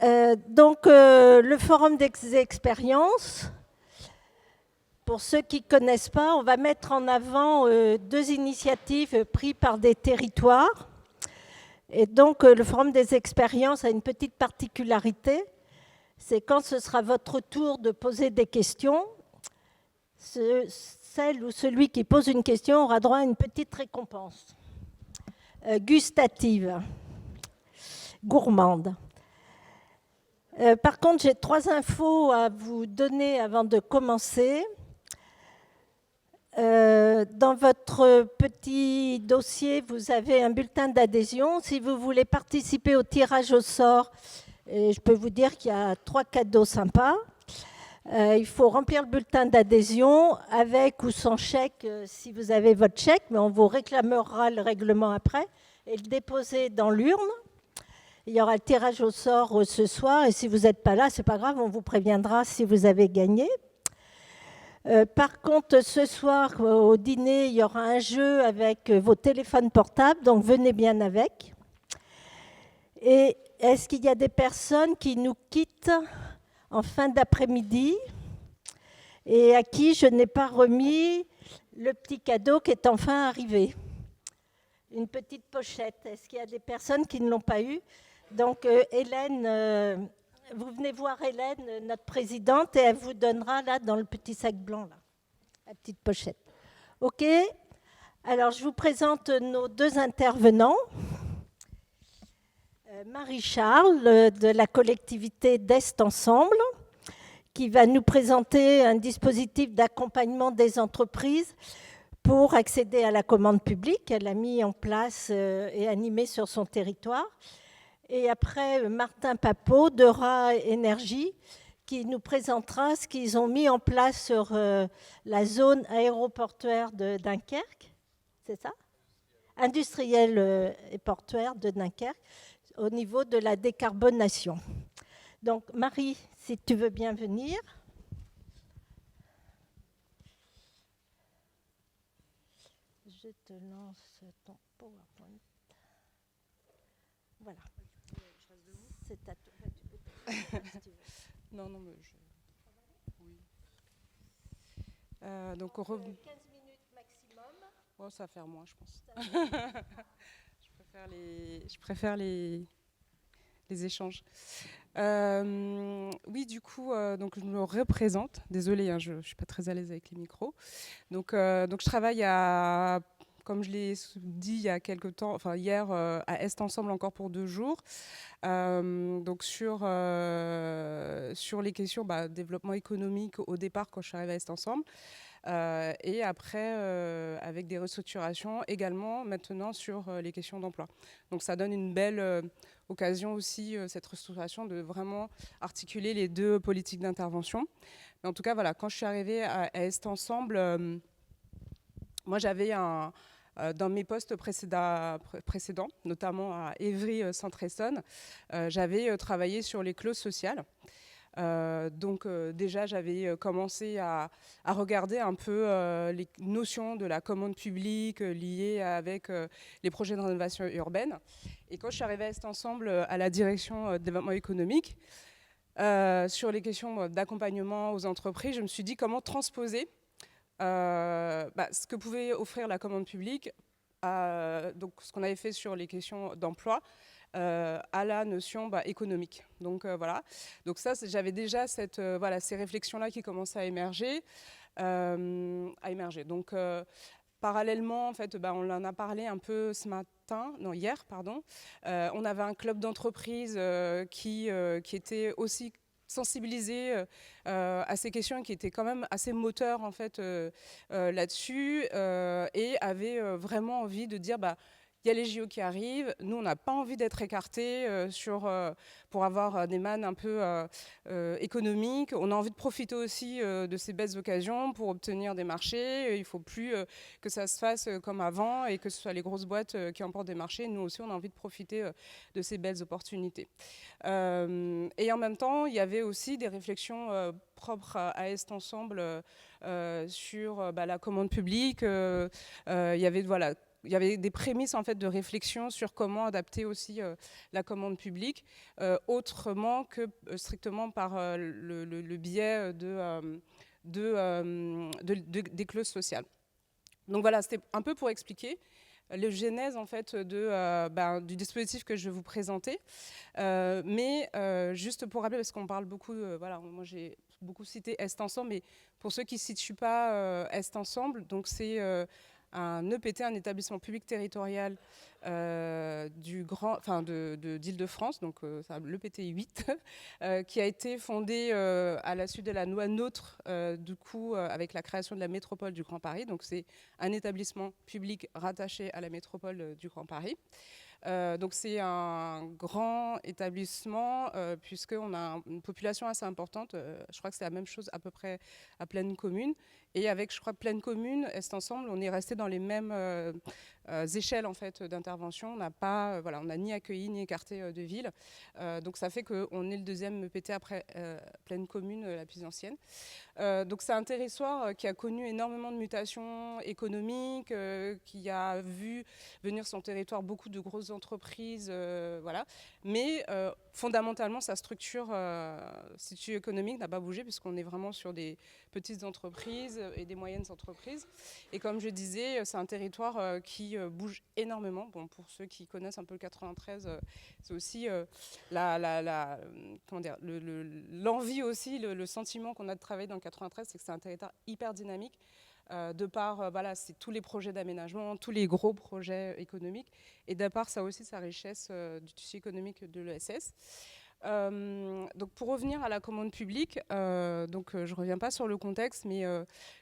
Le forum des expériences, pour ceux qui ne connaissent pas, on va mettre en avant deux initiatives prises par des territoires. Et donc, le forum des expériences a une petite particularité, c'est quand ce sera votre tour de poser des questions, celle ou celui qui pose une question aura droit à une petite récompense gustative, gourmande. Par contre, j'ai 3 infos à vous donner avant de commencer. Dans votre petit dossier, vous avez un bulletin d'adhésion. Si vous voulez participer au tirage au sort, je peux vous dire qu'il y a 3 cadeaux sympas. Il faut remplir le bulletin d'adhésion avec ou sans chèque, si vous avez votre chèque, mais on vous réclamera le règlement après, et le déposer dans l'urne. Il y aura le tirage au sort ce soir, et si vous n'êtes pas là, ce n'est pas grave, on vous préviendra si vous avez gagné. Par contre, ce soir, au dîner, il y aura un jeu avec vos téléphones portables, donc venez bien avec. Et est-ce qu'il y a des personnes qui nous quittent en fin d'après-midi et à qui je n'ai pas remis le petit cadeau qui est enfin arrivé? Une petite pochette. Est-ce qu'il y a des personnes qui ne l'ont pas eu? Donc, Hélène, vous venez voir Hélène, notre présidente, et elle vous donnera là dans le petit sac blanc, là, la petite pochette. OK? Alors, je vous présente nos 2 intervenants. Marie-Charles, de la collectivité d'Est Ensemble, qui va nous présenter un dispositif d'accompagnement des entreprises pour accéder à la commande publique qu'elle a mis en place et animé sur son territoire. Et après, Martin Papot de RA Énergie, qui nous présentera ce qu'ils ont mis en place sur la zone aéroportuaire de Dunkerque. C'est ça? Industrielle et portuaire de Dunkerque, au niveau de la décarbonation. Donc, Marie, si tu veux bien venir. Je te lance ton PowerPoint. Voilà. C'est à toi. Non, mais oui. Donc, 15 minutes maximum. Oh, ça va faire moins, je pense. Je préfère les échanges. Oui, du coup, donc je me représente. Désolée, hein, je ne suis pas très à l'aise avec les micros. Donc je travaille comme je l'ai dit il y a quelques temps, enfin hier, à Est Ensemble encore pour 2 jours. Donc sur les questions développement économique au départ quand je suis arrivée à Est Ensemble. Et après, avec des restructurations également maintenant sur les questions d'emploi. Donc ça donne une belle occasion aussi, cette restructuration, de vraiment articuler les 2 politiques d'intervention. Mais en tout cas, voilà, quand je suis arrivée à Est Ensemble, moi j'avais dans mes postes précédents, notamment à Évry Centre-Essonne, j'avais travaillé sur les clauses sociales. Donc déjà, j'avais commencé à regarder un peu les notions de la commande publique liées avec les projets de rénovation urbaine. Et quand je suis arrivée à Est Ensemble, à la direction développement économique, sur les questions d'accompagnement aux entreprises, je me suis dit comment transposer ce que pouvait offrir la commande publique, donc ce qu'on avait fait sur les questions d'emploi, à la notion économique. Donc voilà. Donc ça, j'avais déjà ces réflexions-là qui commençaient à émerger. Donc parallèlement, en fait, on en a parlé un peu hier, pardon. On avait un club d'entreprise qui était aussi sensibilisé à ces questions, qui était quand même assez moteur en fait là-dessus, et avait vraiment envie de dire il y a les JO qui arrivent, nous on n'a pas envie d'être écartés pour avoir des mannes un peu économiques, on a envie de profiter aussi de ces belles occasions pour obtenir des marchés, il ne faut plus que ça se fasse comme avant et que ce soit les grosses boîtes qui emportent des marchés, nous aussi on a envie de profiter de ces belles opportunités. Et en même temps, il y avait aussi des réflexions propres à Est Ensemble sur la commande publique, il y avait il y avait des prémices en fait de réflexion sur comment adapter aussi la commande publique autrement que strictement par le biais des clauses sociales. Donc voilà, c'était un peu pour expliquer le genèse en fait du dispositif que je vais vous présenter. Mais juste pour rappeler, parce qu'on parle beaucoup, voilà, moi j'ai beaucoup cité Est Ensemble, mais pour ceux qui ne situent pas Est Ensemble, donc c'est un EPT, un établissement public territorial d'Île-de-France, donc l'EPT 8, qui a été fondé à la suite de la loi NOTRe, du coup, avec la création de la métropole du Grand Paris. Donc c'est un établissement public rattaché à la métropole du Grand Paris. Donc c'est un grand établissement puisqu'on a une population assez importante. Je crois que c'est la même chose à peu près à Plaine Commune. Et avec, je crois, Plaine Commune, Est Ensemble, on est resté dans les mêmes échelles en fait, d'intervention. On n'a pas, voilà, on n'a ni accueilli ni écarté de ville. Donc ça fait qu'on est le deuxième EPT après Plaine Commune, la plus ancienne. Donc c'est un territoire qui a connu énormément de mutations économiques, qui a vu venir sur son territoire beaucoup de grosses entreprises, voilà. Mais fondamentalement, sa structure socio-économique n'a pas bougé puisqu'on est vraiment sur des petites entreprises et des moyennes entreprises. Et comme je disais, c'est un territoire qui bouge énormément. Bon, pour ceux qui connaissent un peu le 93, c'est aussi l'envie aussi, le sentiment qu'on a de travailler dans le 93, c'est que c'est un territoire hyper dynamique. De par voilà, c'est tous les projets d'aménagement, tous les gros projets économiques, et de part ça aussi sa richesse du tissu économique de l'ESS. Donc pour revenir à la commande publique, je reviens pas sur le contexte, mais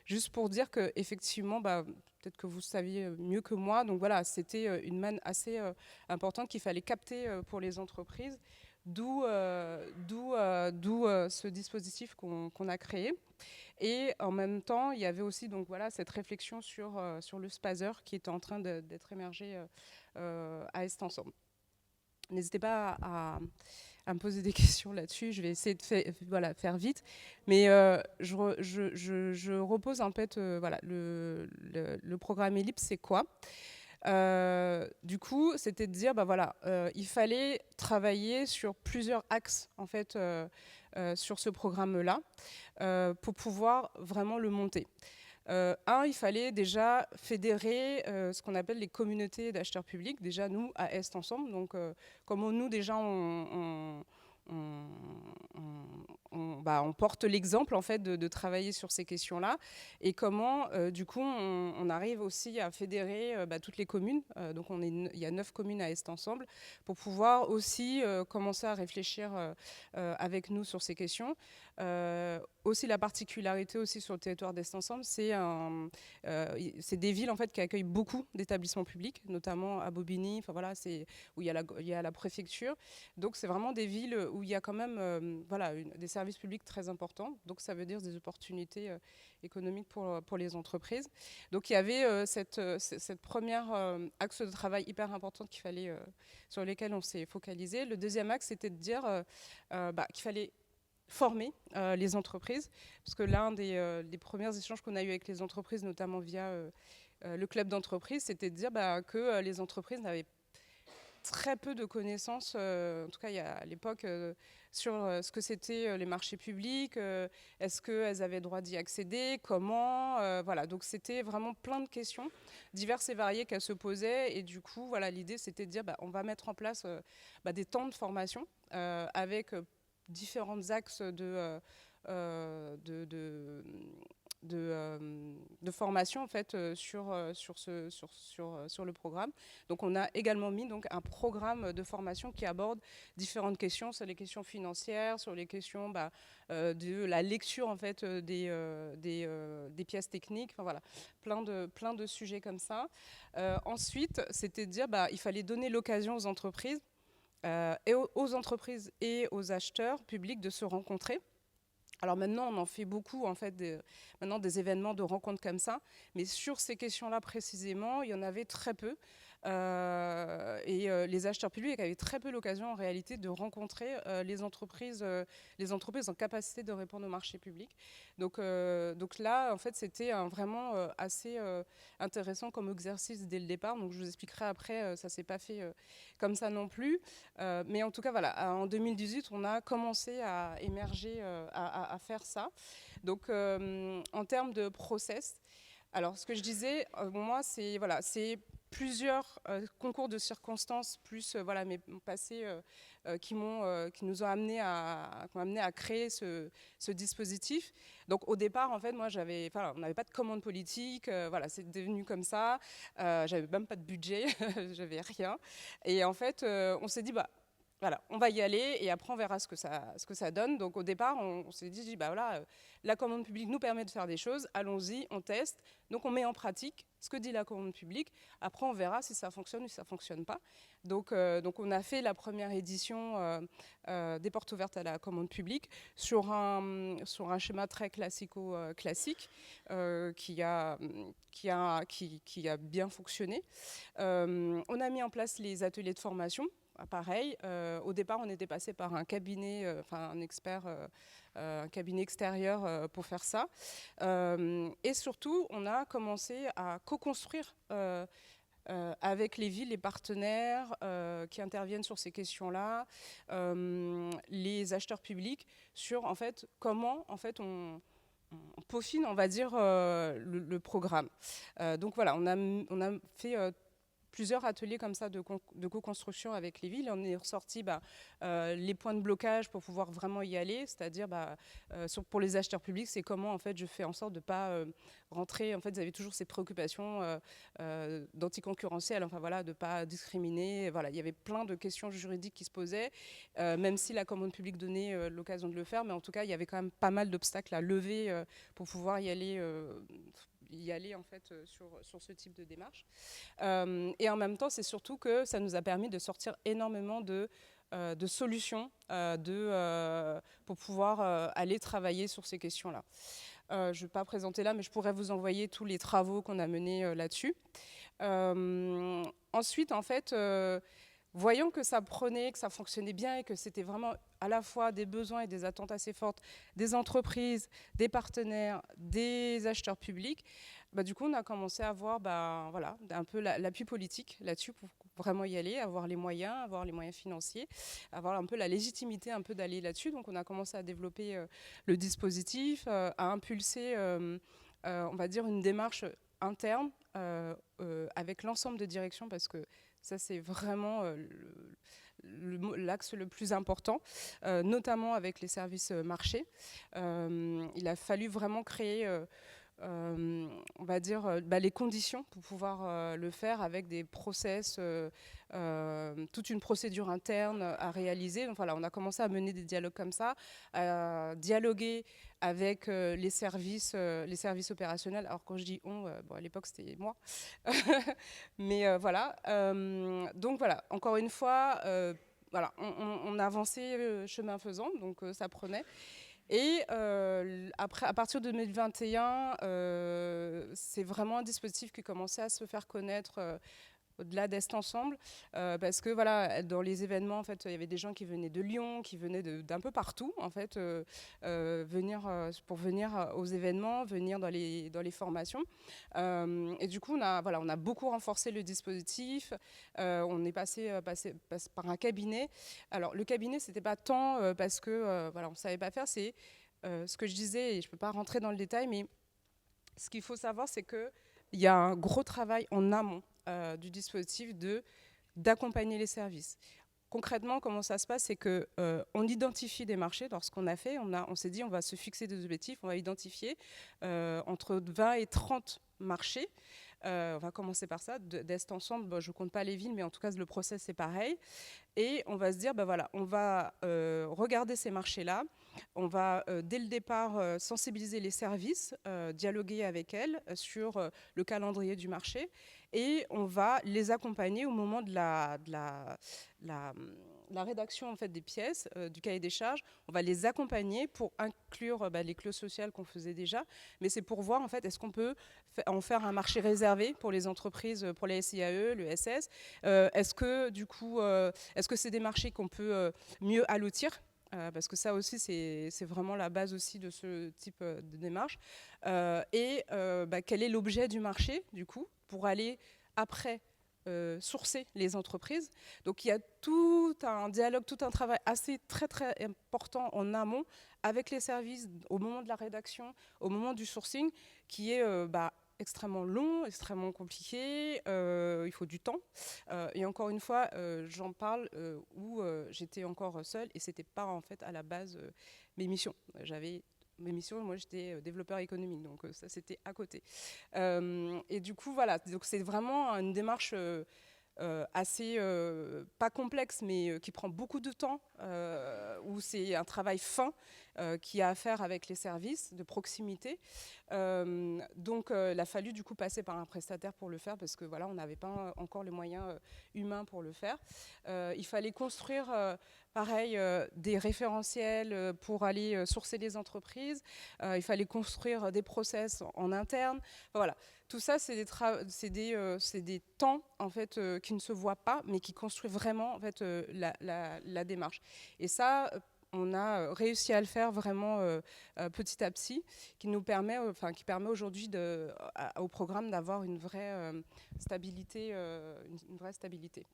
juste pour dire que effectivement, peut-être que vous saviez mieux que moi, donc voilà, c'était une manne assez importante qu'il fallait capter pour les entreprises, d'où ce dispositif qu'on a créé. Et en même temps, il y avait aussi donc, voilà, cette réflexion sur le SPASER qui est en train d'être émergé à Est Ensemble. N'hésitez pas à me poser des questions là-dessus, je vais essayer de faire vite. Mais je repose en fait voilà, le programme Ellipse, c'est quoi ? Du coup, c'était de dire, voilà, il fallait travailler sur plusieurs axes en fait, sur ce programme-là pour pouvoir vraiment le monter. Il fallait déjà fédérer ce qu'on appelle les communautés d'acheteurs publics. Déjà, nous, à Est Ensemble, donc comme nous, déjà, on porte l'exemple en fait de travailler sur ces questions-là et comment du coup on arrive aussi à fédérer toutes les communes. Donc il y a 9 communes à Est Ensemble pour pouvoir aussi commencer à réfléchir avec nous sur ces questions. Aussi la particularité aussi sur le territoire d'Est Ensemble, c'est des villes en fait qui accueillent beaucoup d'établissements publics, notamment à Bobigny, enfin voilà, c'est où il y a la préfecture. Donc c'est vraiment des villes où il y a quand même voilà, des services publics très importants. Donc ça veut dire des opportunités économiques pour les entreprises. Donc il y avait cette première axe de travail hyper importante sur lesquels on s'est focalisé. Le deuxième axe, c'était de dire qu'il fallait former les entreprises, parce que l'un des premiers échanges qu'on a eu avec les entreprises, notamment via le club d'entreprise, c'était de dire que les entreprises n'avaient très peu de connaissances, en tout cas à l'époque, sur ce que c'était les marchés publics, est-ce qu'elles avaient le droit d'y accéder, comment, voilà. Donc c'était vraiment plein de questions diverses et variées qu'elles se posaient, et du coup, voilà, l'idée c'était de dire on va mettre en place des temps de formation avec différents axes de formation en fait, sur le programme. Donc on a également mis donc, un programme de formation qui aborde différentes questions, sur les questions financières, sur les questions de la lecture en fait, des pièces techniques, enfin, voilà, plein de sujets comme ça. Ensuite, c'était de dire il fallait donner l'occasion aux entreprises et aux entreprises et aux acheteurs publics de se rencontrer. Alors maintenant, on en fait beaucoup, en fait, maintenant des événements de rencontres comme ça, mais sur ces questions-là précisément, il y en avait très peu. les acheteurs publics avaient très peu l'occasion en réalité de rencontrer les entreprises en capacité de répondre au marché public. Donc là, en fait, c'était vraiment assez intéressant comme exercice dès le départ. Donc je vous expliquerai après, ça ne s'est pas fait comme ça non plus. Mais en tout cas, voilà, en 2018, on a commencé à émerger, à faire ça. Donc en termes de process, alors ce que je disais, moi, c'est voilà, plusieurs concours de circonstances, plus voilà, mes passés qui nous ont amené à créer ce dispositif. Donc au départ, en fait, moi, on n'avait pas de commande politique, voilà, c'est devenu comme ça. J'avais même pas de budget, j'avais rien. Et en fait, on s'est dit, bah voilà, on va y aller et après on verra ce que ça donne. Donc au départ, on s'est dit, bah voilà, la commande publique nous permet de faire des choses, allons-y, on teste. Donc on met en pratique ce que dit la commande publique. Après on verra si ça fonctionne ou si ça ne fonctionne pas. Donc on a fait la première édition des portes ouvertes à la commande publique sur un schéma très classique qui a bien fonctionné. On a mis en place les ateliers de formation. Pareil, au départ, on était passé par un cabinet, un expert, un cabinet extérieur pour faire ça. Et surtout, on a commencé à co-construire avec les villes, les partenaires qui interviennent sur ces questions-là, les acheteurs publics, sur en fait, comment en fait, on peaufine, on va dire, le programme. Donc voilà, on a fait plusieurs ateliers comme ça de co-construction avec les villes. On est ressorti les points de blocage pour pouvoir vraiment y aller, c'est-à-dire pour les acheteurs publics, c'est comment en fait je fais en sorte de ne pas rentrer. En fait, vous avez toujours ces préoccupations d'anticoncurrentiel, enfin voilà, de ne pas discriminer. Voilà, il y avait plein de questions juridiques qui se posaient, même si la commande publique donnait l'occasion de le faire, mais en tout cas, il y avait quand même pas mal d'obstacles à lever pour pouvoir y aller en fait sur ce type de démarche. Et en même temps, c'est surtout que ça nous a permis de sortir énormément de solutions pour pouvoir aller travailler sur ces questions-là. Je ne vais pas présenter là, mais je pourrais vous envoyer tous les travaux qu'on a menés là-dessus. Ensuite, en fait, voyant que ça prenait, que ça fonctionnait bien et que c'était vraiment à la fois des besoins et des attentes assez fortes des entreprises, des partenaires, des acheteurs publics, du coup, on a commencé à avoir voilà, un peu l'appui politique là-dessus pour vraiment y aller, avoir les moyens financiers, avoir un peu la légitimité un peu d'aller là-dessus. Donc, on a commencé à développer le dispositif, à impulser, on va dire, une démarche interne avec l'ensemble de directions parce que ça, c'est vraiment l'axe le plus important, notamment avec les services marchés. Il a fallu vraiment créer, on va dire, les conditions pour pouvoir le faire avec des process, toute une procédure interne à réaliser. Donc voilà, on a commencé à mener des dialogues comme ça, à dialoguer avec les services opérationnels. Alors quand je dis on, à l'époque c'était moi, mais voilà. Donc voilà, encore une fois, voilà, on avançait chemin faisant, donc ça prenait. Et après, à partir de 2021, c'est vraiment un dispositif qui commençait à se faire connaître au-delà d'Est Ensemble, parce que voilà, dans les événements, en fait, il y avait des gens qui venaient de Lyon, qui venaient d'un peu partout, en fait, pour venir aux événements, venir dans les formations. Et du coup, on a beaucoup renforcé le dispositif. On est passé par un cabinet. Alors, le cabinet, c'était pas tant parce que voilà, on savait pas faire. C'est ce que je disais, et je peux pas rentrer dans le détail, mais ce qu'il faut savoir, c'est que il y a un gros travail en amont du dispositif d'accompagner les services. Concrètement, comment ça se passe, c'est qu'on identifie des marchés. Lorsqu'on a fait, on s'est dit on va se fixer des objectifs, on va identifier entre 20 et 30 marchés. On va commencer par ça, d'Est Ensemble, je ne compte pas les villes, mais en tout cas le process c'est pareil. Et on va se dire, voilà, on va regarder ces marchés-là, on va dès le départ sensibiliser les services, dialoguer avec elles sur le calendrier du marché, et on va les accompagner au moment de la rédaction en fait, des pièces, du cahier des charges. On va les accompagner pour inclure les clauses sociales qu'on faisait déjà, mais c'est pour voir en fait, est-ce qu'on peut en faire un marché réservé pour les entreprises, pour les SIAE, le SS. Est-ce que du coup, est-ce que c'est des marchés qu'on peut mieux allotir, parce que ça aussi, c'est vraiment la base aussi de ce type de démarche. Quel est l'objet du marché, du coup, pour aller après sourcer les entreprises. Donc il y a tout un dialogue, tout un travail assez très important en amont avec les services au moment de la rédaction, au moment du sourcing, qui est extrêmement long, extrêmement compliqué, il faut du temps. Et encore une fois, j'en parle où j'étais encore seule et c'était pas en fait à la base mes missions. J'avais mes missions, moi j'étais développeur économique, donc ça c'était à côté. Et du coup voilà, donc c'est vraiment une démarche assez pas complexe, mais qui prend beaucoup de temps, où c'est un travail fin qui a à faire avec les services de proximité. Donc il a fallu du coup passer par un prestataire pour le faire, parce que voilà, on n'avait pas encore les moyens humains pour le faire. Il fallait construire pareil, des référentiels pour aller sourcer les entreprises. Il fallait construire des process en interne. Enfin, voilà. Tout ça, c'est des temps en fait, qui ne se voient pas, mais qui construisent vraiment en fait, la démarche. Et ça, on a réussi à le faire vraiment petit à petit, qui nous permet, qui permet aujourd'hui au programme d'avoir une vraie stabilité, une vraie stabilité.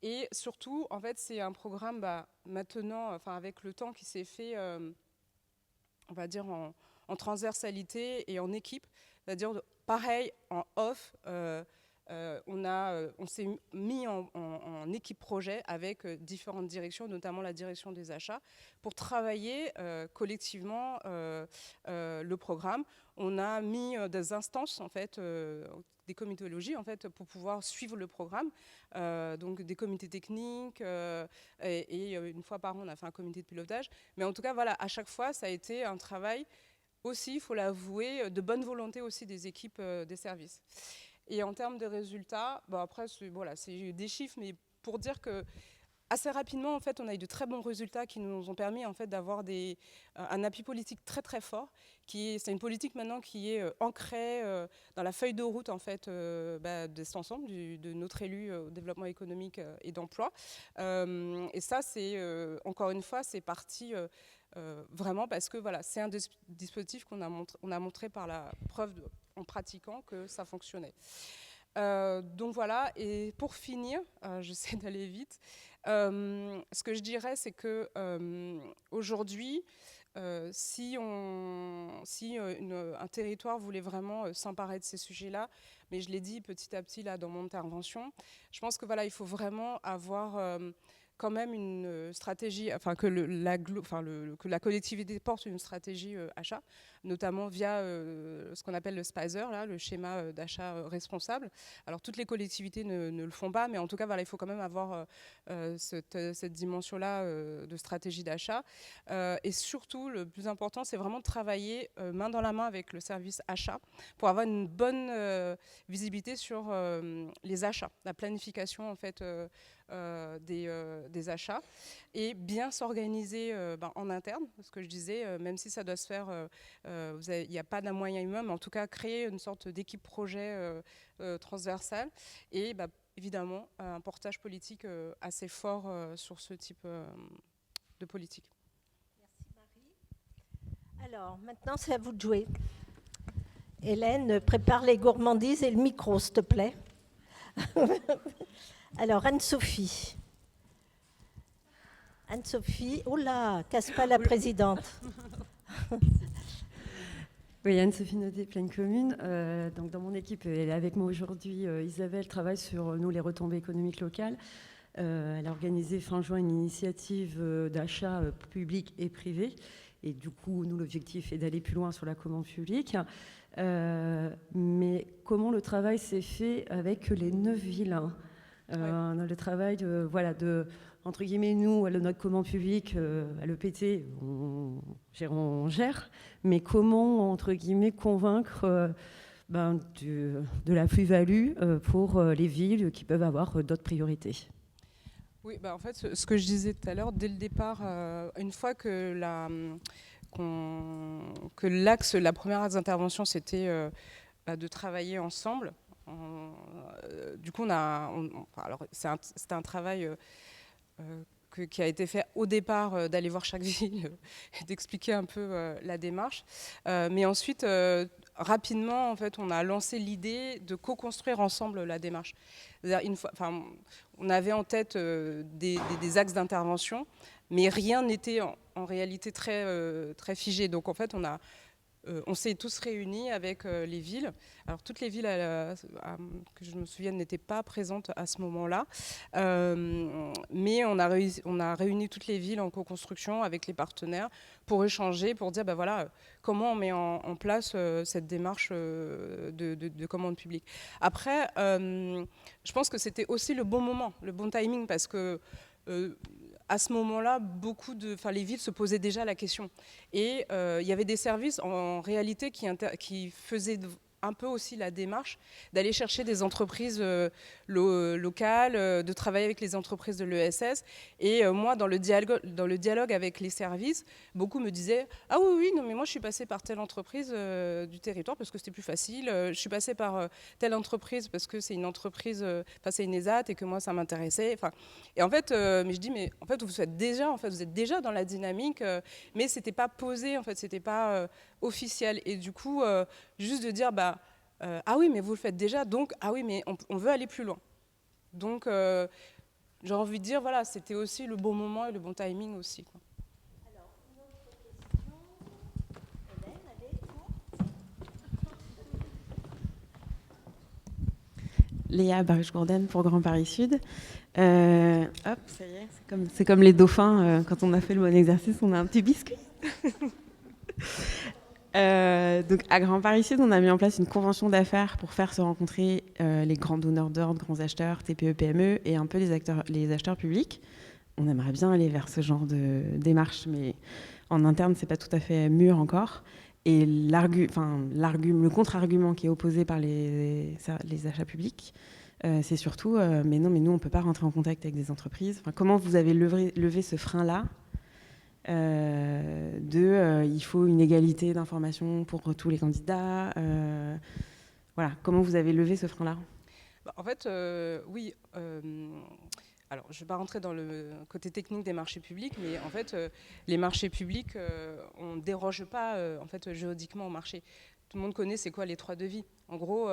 Et surtout, en fait, c'est un programme maintenant, avec le temps, qui s'est fait, on va dire, en transversalité et en équipe. C'est-à-dire, pareil, en off, on s'est mis en équipe projet avec différentes directions, notamment la direction des achats, pour travailler collectivement le programme. On a mis des instances, en fait, des comitologies, en fait, pour pouvoir suivre le programme. Donc des comités techniques, et une fois par an, on a fait un comité de pilotage. Mais en tout cas, voilà, à chaque fois, ça a été un travail aussi, il faut l'avouer, de bonne volonté aussi des équipes des services. Et en termes de résultats, après, c'est des chiffres, mais pour dire que assez rapidement, en fait, on a eu de très bons résultats qui nous ont permis en fait, d'avoir un appui politique très très fort. C'est une politique maintenant qui est ancrée dans la feuille de route en fait, de cet ensemble, de notre élu au développement économique et d'emploi. Et ça, c'est encore une fois, c'est parti vraiment parce que voilà, c'est un dispositif qu'on a montré par la preuve en pratiquant que ça fonctionnait. Donc voilà, et pour finir, j'essaie d'aller vite, ce que je dirais, c'est que aujourd'hui, si un territoire voulait vraiment s'emparer de ces sujets-là, mais je l'ai dit petit à petit là dans mon intervention, je pense que voilà, il faut vraiment avoir quand même une stratégie, que la collectivité porte une stratégie achat, notamment via ce qu'on appelle le SPASER, là, le schéma d'achat responsable. Alors toutes les collectivités ne le font pas, mais en tout cas, voilà, il faut quand même avoir cette dimension-là de stratégie d'achat. Et surtout, le plus important, c'est vraiment de travailler main dans la main avec le service achat pour avoir une bonne visibilité sur les achats, la planification en fait, des achats, et bien s'organiser en interne, ce que je disais, même si ça doit se faire, il n'y a pas d'un moyen humain, mais en tout cas créer une sorte d'équipe projet transversale, et évidemment un portage politique assez fort sur ce type de politique. Merci Marie. Alors maintenant c'est à vous de jouer. Hélène, prépare les gourmandises et le micro, s'il te plaît. Alors, Anne-Sophie. Anne-Sophie, oh là, casse pas la présidente. Oui, Anne-Sophie Naudet, Pleine Commune. Donc dans mon équipe, elle est avec moi aujourd'hui. Isabelle travaille sur les retombées économiques locales. Elle a organisé fin juin une initiative d'achat public et privé. Et du coup, nous, l'objectif est d'aller plus loin sur la commande publique. Mais comment le travail s'est fait avec les 9 villes, le travail de, entre guillemets, nous, à notre commande publique, à l'EPT, on gère, mais comment, entre guillemets, convaincre de la plus-value pour les villes qui peuvent avoir d'autres priorités? Oui, en fait, ce que je disais tout à l'heure, dès le départ, une fois que l'axe, la première axe d'intervention, c'était de travailler ensemble. Du coup, alors c'était un travail qui a été fait au départ, d'aller voir chaque ville et d'expliquer un peu la démarche. Mais ensuite, rapidement, en fait, on a lancé l'idée de co-construire ensemble la démarche. On avait en tête des axes d'intervention, mais rien n'était en réalité très figé. Donc, en fait, on s'est tous réunis avec les villes. Alors toutes les villes que je me souvienne n'étaient pas présentes à ce moment-là, mais on a réuni toutes les villes en co-construction avec les partenaires pour échanger, pour dire voilà, comment on met en place cette démarche de commande publique. Après, je pense que c'était aussi le bon moment, le bon timing, parce que à ce moment-là, les villes se posaient déjà la question. Et il y avait des services, en réalité, qui faisaient un peu aussi la démarche d'aller chercher des entreprises locales, de travailler avec les entreprises de l'ESS. Et moi, dans le dialogue avec les services, beaucoup me disaient « Ah oui, non, mais moi, je suis passée par telle entreprise du territoire parce que c'était plus facile. Je suis passée par telle entreprise parce que c'est une entreprise, c'est une ESAT et que moi, ça m'intéressait. » Et en fait, mais je dis « Mais en fait, vous êtes déjà dans la dynamique, mais c'était pas posé, en fait, c'était pas officiel. » Et du coup, juste de dire ah oui, mais vous le faites déjà, donc ah oui, mais on veut aller plus loin. Donc j'ai envie de dire, voilà, c'était aussi le bon moment et le bon timing aussi, quoi. Alors, une autre question. Hélène, allez, Léa Baruch-Gourden pour Grand Paris Sud. Hop, ça y est, c'est comme les dauphins, quand on a fait le bon exercice, on a un petit biscuit. Donc à Grand Paris Sud, on a mis en place une convention d'affaires pour faire se rencontrer les grands donneurs d'ordre, grands acheteurs, TPE, PME et un peu les acheteurs publics. On aimerait bien aller vers ce genre de démarche, mais en interne, c'est pas tout à fait mûr encore. Et le contre-argument qui est opposé par les achats publics, c'est surtout mais non, mais nous, on peut pas rentrer en contact avec des entreprises. Comment vous avez levé ce frein-là il faut une égalité d'information pour tous les candidats. Voilà, comment vous avez levé ce frein-là ? En fait, oui. Alors, je ne vais pas rentrer dans le côté technique des marchés publics, mais en fait, les marchés publics, on ne déroge pas en fait, juridiquement au marché. Tout le monde connaît c'est quoi les 3 devis. En gros,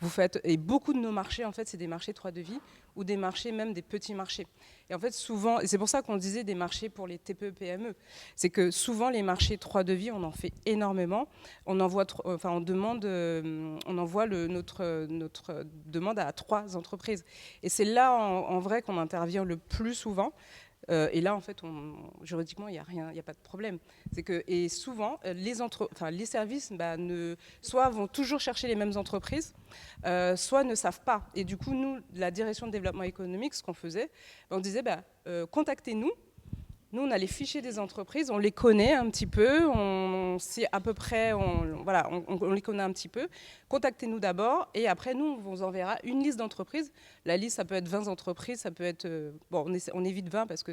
vous faites, et beaucoup de nos marchés, en fait, c'est des marchés 3 devis ou des marchés, même des petits marchés. Et en fait, souvent, et c'est pour ça qu'on disait des marchés pour les TPE, PME, c'est que souvent, les marchés 3 devis, on en fait énormément. On envoie, on envoie notre demande à 3 entreprises. Et c'est là, en vrai, qu'on intervient le plus souvent. Et là, en fait, juridiquement, il n'y a rien, il n'y a pas de problème. Et souvent, les services soit vont toujours chercher les mêmes entreprises, soit ne savent pas. Et du coup, nous, la direction de développement économique, ce qu'on faisait, on disait, contactez-nous. Nous, on a les fichiers des entreprises, on les connaît un petit peu, on sait à peu près, on les connaît un petit peu. Contactez-nous d'abord et après, nous, on vous enverra une liste d'entreprises. La liste, ça peut être 20 entreprises, ça peut être... on évite 20 parce que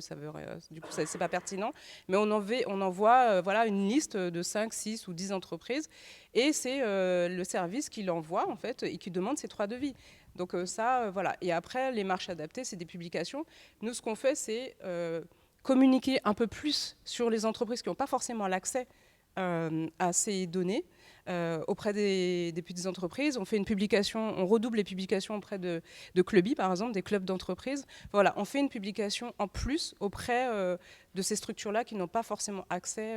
du coup, c'est pas pertinent. Mais on envoie une liste de 5, 6 ou 10 entreprises et c'est le service qui l'envoie, en fait, et qui demande ces 3 devis. Donc voilà. Et après, les marches adaptées, c'est des publications. Nous, ce qu'on fait, c'est... communiquer un peu plus sur les entreprises qui n'ont pas forcément l'accès à ces données auprès des petites entreprises. On fait une publication, on redouble les publications auprès de Clubby, par exemple, des clubs d'entreprises. Voilà, on fait une publication en plus auprès de ces structures-là qui n'ont pas forcément accès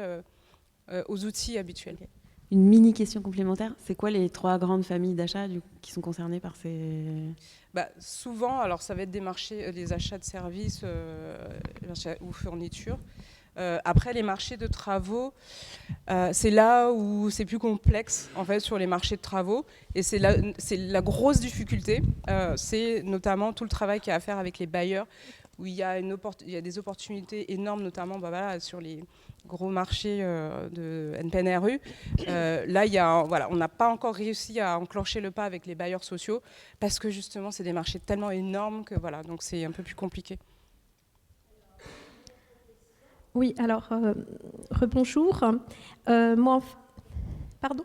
aux outils habituels. Okay. Une mini question complémentaire, c'est quoi les 3 grandes familles d'achats qui sont concernées par ces... Souvent, alors ça va être des marchés, des achats de services ou fournitures. Après, les marchés de travaux, c'est là où c'est plus complexe, en fait, sur les marchés de travaux. Et c'est la grosse difficulté. C'est notamment tout le travail qu'il y a à faire avec les bailleurs, où il y a des opportunités énormes, notamment sur les gros marchés de NPNRU. Là, on n'a pas encore réussi à enclencher le pas avec les bailleurs sociaux, parce que justement, c'est des marchés tellement énormes que donc c'est un peu plus compliqué. Oui, alors, rebonjour. Pardon ?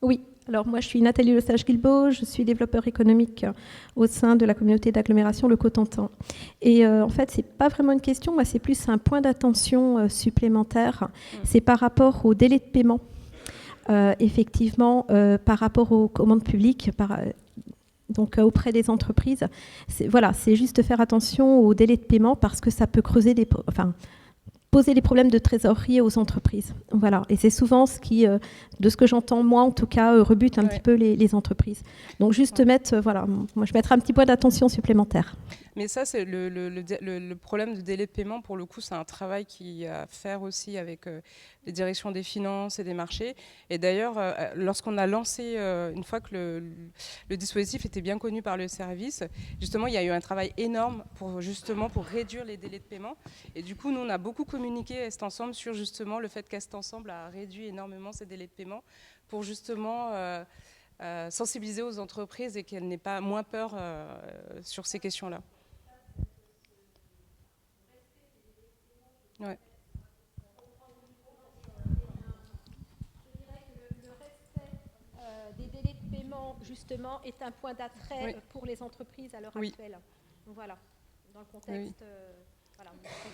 Oui, alors moi je suis Nathalie Lesage-Guilbault, je suis développeur économique au sein de la communauté d'agglomération Le Cotentin. Et en fait, c'est pas vraiment une question, moi c'est plus un point d'attention supplémentaire. C'est par rapport au délai de paiement. Effectivement, par rapport aux commandes publiques, donc auprès des entreprises, c'est juste faire attention au délai de paiement parce que ça peut creuser poser des problèmes de trésorerie aux entreprises. Voilà. Et c'est souvent ce qui, de ce que j'entends, moi en tout cas, rebute un petit peu les entreprises. Donc juste mettre, moi je mettrai un petit point d'attention supplémentaire. Mais ça, c'est le problème de délai de paiement, pour le coup, c'est un travail qu'il y a à faire aussi avec les directions des finances et des marchés. Et d'ailleurs, lorsqu'on a lancé, une fois que le dispositif était bien connu par le service, justement, il y a eu un travail énorme pour réduire les délais de paiement. Et du coup, nous, on a beaucoup communiqué à Est Ensemble sur justement le fait qu'Est Ensemble a réduit énormément ces délais de paiement pour justement sensibiliser aux entreprises et qu'elles n'aient pas moins peur sur ces questions-là. Ouais. Je dirais que le respect des délais de paiement, justement, est un point d'attrait pour les entreprises à l'heure actuelle. Donc voilà, dans le contexte,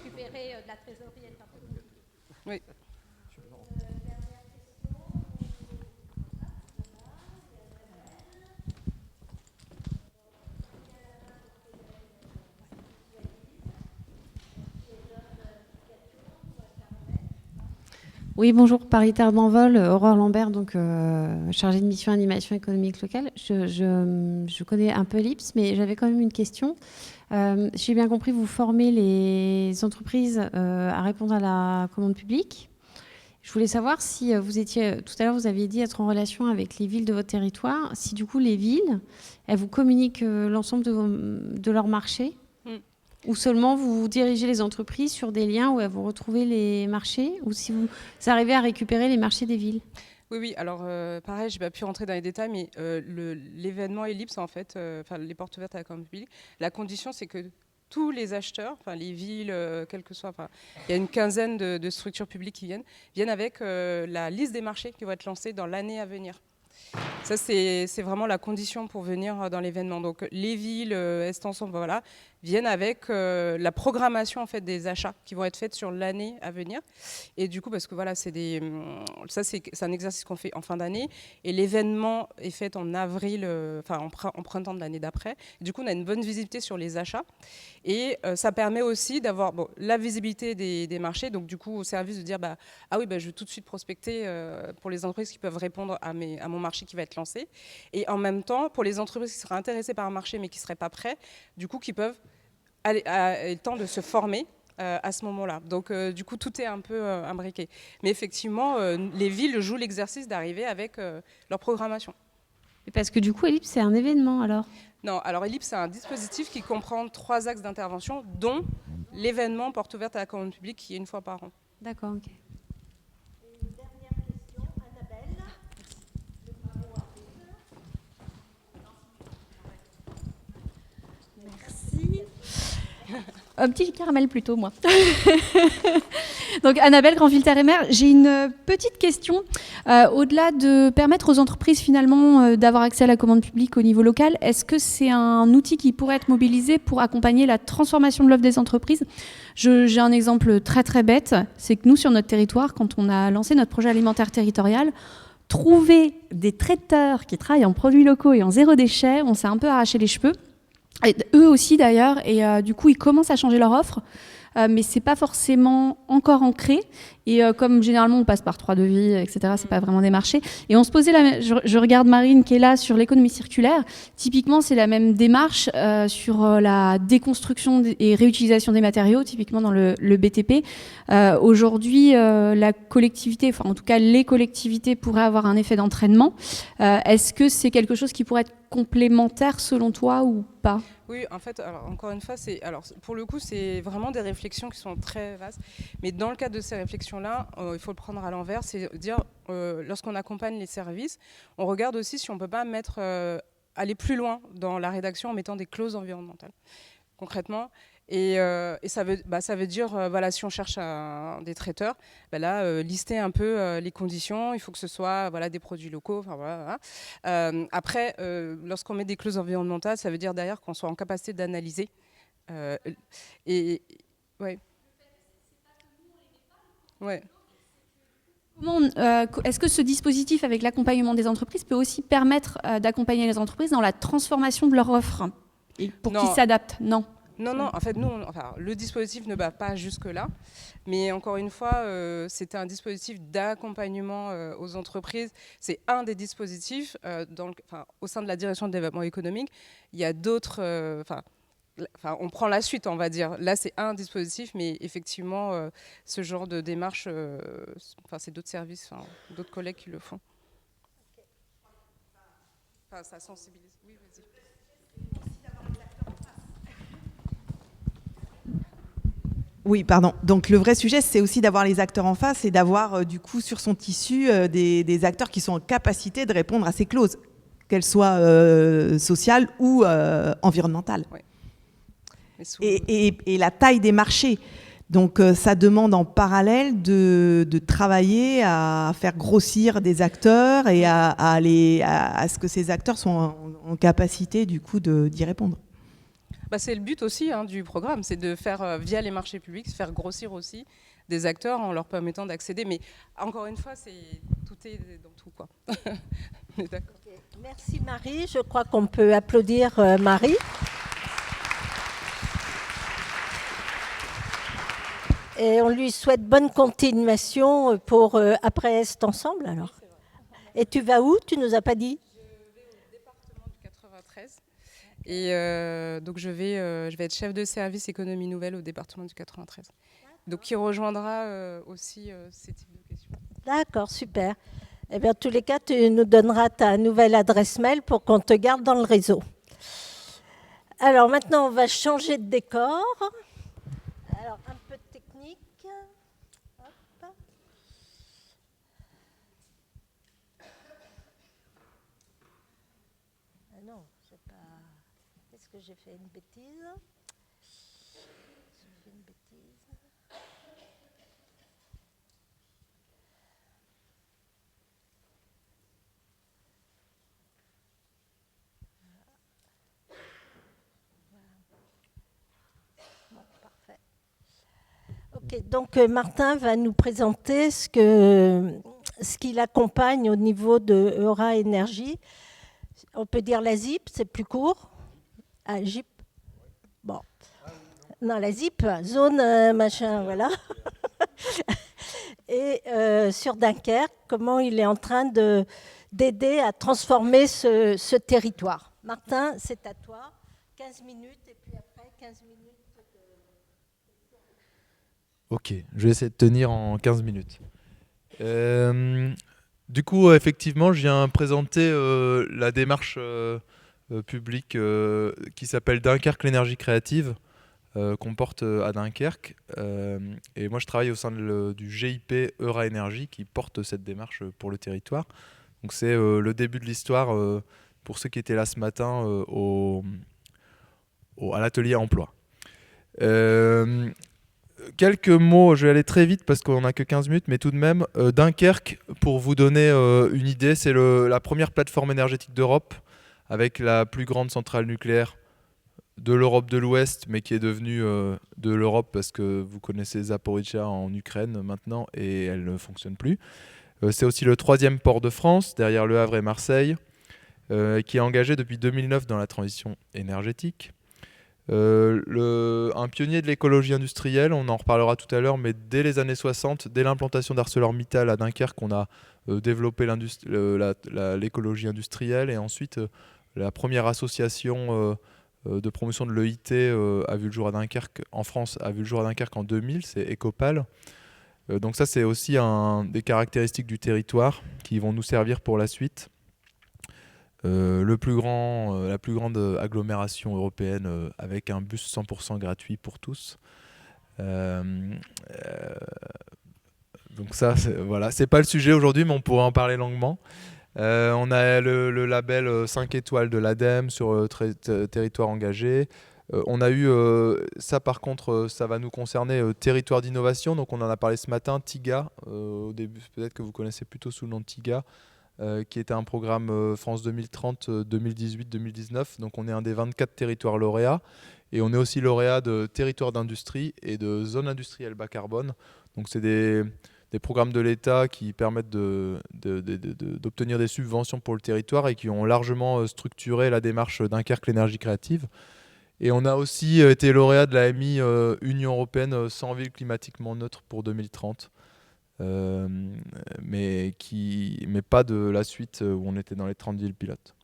récupérer de la trésorerie est un peu compliqué. Oui. Oui, bonjour, paritaire d'envol, Aurore Lambert, donc chargée de mission animation économique locale. Je connais un peu l'IPS, mais j'avais quand même une question. J'ai bien compris, vous formez les entreprises à répondre à la commande publique. Je voulais savoir si vous étiez, tout à l'heure vous aviez dit être en relation avec les villes de votre territoire, si du coup les villes, elles vous communiquent l'ensemble de leur marché, ou seulement vous dirigez les entreprises sur des liens où elles vont retrouver les marchés, ou si vous arrivez à récupérer les marchés des villes. Oui, alors pareil, je n'ai pas pu rentrer dans les détails, mais l'événement Ellipse, en fait, les portes ouvertes à la commande publique, la condition c'est que tous les acheteurs, les villes, quelles que soient, il y a une quinzaine de structures publiques qui viennent avec la liste des marchés qui vont être lancés dans l'année à venir. Ça, c'est vraiment la condition pour venir dans l'événement. Donc les villes, Est Ensemble, voilà, viennent avec la programmation en fait, des achats qui vont être faits sur l'année à venir. Et du coup, parce que voilà, c'est un exercice qu'on fait en fin d'année. Et l'événement est fait en avril, en printemps de l'année d'après. Du coup, on a une bonne visibilité sur les achats. Et ça permet aussi d'avoir la visibilité des marchés. Donc du coup, au service de dire, je vais tout de suite prospecter pour les entreprises qui peuvent répondre à mon marché qui va être lancé. Et en même temps, pour les entreprises qui seraient intéressées par un marché mais qui ne seraient pas prêts, du coup, qui peuvent aller le temps de se former à ce moment-là. Donc, du coup, tout est un peu imbriqué. Mais effectivement, les villes jouent l'exercice d'arriver avec leur programmation. Parce que du coup, Ellipse, c'est un événement, alors ? Non, alors Ellipse, c'est un dispositif qui comprend 3 axes d'intervention, dont l'événement porte ouverte à la commande publique qui est une fois par an. D'accord, ok. Et une dernière question, Annabelle. Merci. Un petit caramel plutôt, moi. Donc, Annabelle Grandville-Terre-et-Mer, j'ai une petite question. Au-delà de permettre aux entreprises, finalement, d'avoir accès à la commande publique au niveau local, est-ce que c'est un outil qui pourrait être mobilisé pour accompagner la transformation de l'offre des entreprises ? J'ai un exemple très, très bête. C'est que nous, sur notre territoire, quand on a lancé notre projet alimentaire territorial, trouver des traiteurs qui travaillent en produits locaux et en zéro déchet, on s'est un peu arraché les cheveux. Et eux aussi d'ailleurs, et du coup ils commencent à changer leur offre, mais c'est pas forcément encore ancré. Et comme généralement on passe par 3 devis, etc., c'est pas vraiment des marchés. Et on se posait je regarde Marine qui est là sur l'économie circulaire. Typiquement, c'est la même démarche sur la déconstruction et réutilisation des matériaux, typiquement dans le BTP. Aujourd'hui, la collectivité, enfin en tout cas les collectivités pourraient avoir un effet d'entraînement. Est-ce que c'est quelque chose qui pourrait être complémentaire selon toi ou pas ? Oui, en fait, alors, encore une fois, pour le coup, c'est vraiment des réflexions qui sont très vastes. Mais dans le cadre de ces réflexions-là, il faut le prendre à l'envers, c'est dire, lorsqu'on accompagne les services, on regarde aussi si on ne peut pas aller plus loin dans la rédaction en mettant des clauses environnementales, concrètement. Et ça veut dire, voilà, si on cherche des traiteurs, là, lister un peu les conditions. Il faut que ce soit voilà, des produits locaux. Enfin, voilà. Après, lorsqu'on met des clauses environnementales, ça veut dire derrière qu'on soit en capacité d'analyser. Ouais. Ouais. Est-ce que ce dispositif avec l'accompagnement des entreprises peut aussi permettre d'accompagner les entreprises dans la transformation de leur offre et pour qu'ils s'adaptent? Non. Non, en fait, le dispositif ne va pas jusque-là, mais encore une fois, c'était un dispositif d'accompagnement aux entreprises. C'est un des dispositifs au sein de la direction de développement économique. Il y a d'autres... on prend la suite, on va dire. Là, c'est un dispositif, mais effectivement, ce genre de démarche, c'est d'autres services, d'autres collègues qui le font. Ça sensibilise. Oui, vas-y. Oui, pardon. Donc le vrai sujet, c'est aussi d'avoir les acteurs en face et d'avoir du coup sur son tissu des acteurs qui sont en capacité de répondre à ces clauses, qu'elles soient sociales ou environnementales. Ouais. Et la taille des marchés. Donc ça demande en parallèle de travailler à faire grossir des acteurs et à ce que ces acteurs soient en capacité du coup d'y répondre. C'est le but aussi du programme, c'est de faire, via les marchés publics, faire grossir aussi des acteurs en leur permettant d'accéder. Mais encore une fois, tout est dans tout, quoi. On est d'accord. Okay. Merci Marie, je crois qu'on peut applaudir Marie. Et on lui souhaite bonne continuation pour après Est Ensemble alors. Et tu vas où? Tu nous as pas dit? Je vais au département du 93. Et donc je vais être chef de service économie nouvelle au département du 93. Donc qui rejoindra aussi ces types de questions. D'accord, super. Eh bien, en tous les cas, tu nous donneras ta nouvelle adresse mail pour qu'on te garde dans le réseau. Alors maintenant, on va changer de décor. Alors un peu de technique. Hop. Ah non, c'est pas... Est-ce que j'ai fait une bêtise? J'ai fait une bêtise. Bon, parfait. Ok, donc Martin va nous présenter ce qu'il accompagne au niveau de Eura Énergie. On peut dire la ZIP, c'est plus court. Ah, ZIP. Bon. Non, la ZIP, zone machin, voilà. Et sur Dunkerque, comment il est en train d'aider à transformer ce territoire. Martin, c'est à toi. 15 minutes et puis après 15 minutes. Ok, je vais essayer de tenir en 15 minutes. Du coup, effectivement, je viens présenter la démarche publique qui s'appelle Dunkerque l'énergie créative, qu'on porte à Dunkerque. Et moi, je travaille au sein du GIP Eura Énergie qui porte cette démarche pour le territoire. Donc c'est le début de l'histoire pour ceux qui étaient là ce matin à l'atelier emploi. Quelques mots, je vais aller très vite parce qu'on n'a que 15 minutes, mais tout de même, Dunkerque, pour vous donner une idée, c'est la première plateforme énergétique d'Europe avec la plus grande centrale nucléaire de l'Europe de l'Ouest, mais qui est devenue de l'Europe parce que vous connaissez Zaporizhzhia en Ukraine maintenant et elle ne fonctionne plus. C'est aussi le 3e port de France, derrière Le Havre et Marseille, qui est engagé depuis 2009 dans la transition énergétique. Un pionnier de l'écologie industrielle, on en reparlera tout à l'heure, mais dès les années 60, dès l'implantation d'ArcelorMittal à Dunkerque, on a développé l'écologie industrielle et ensuite la première association de promotion de l'EIT a vu le jour à Dunkerque en France, a vu le jour à Dunkerque en 2000, c'est Ecopal. Donc ça c'est aussi des caractéristiques du territoire qui vont nous servir pour la suite. La plus grande agglomération européenne avec un bus 100% gratuit pour tous. Donc ça, voilà, c'est pas le sujet aujourd'hui, mais on pourrait en parler longuement. On a le label 5 étoiles de l'ADEME sur territoire engagé. On a eu, ça par contre, ça va nous concerner, territoire d'innovation. Donc on en a parlé ce matin, TIGA, au début peut-être que vous connaissez plutôt sous le nom de TIGA, qui était un programme France 2030, 2018-2019. Donc on est un des 24 territoires lauréats. Et on est aussi lauréat de territoires d'industrie et de zones industrielles bas carbone. Donc c'est des programmes de l'État qui permettent d'obtenir des subventions pour le territoire et qui ont largement structuré la démarche Dunkerque l'énergie créative. Et on a aussi été lauréat de la AMI Union européenne 100 villes climatiquement neutres pour 2030. Mais pas de la suite où on était dans les 30 villes pilotes.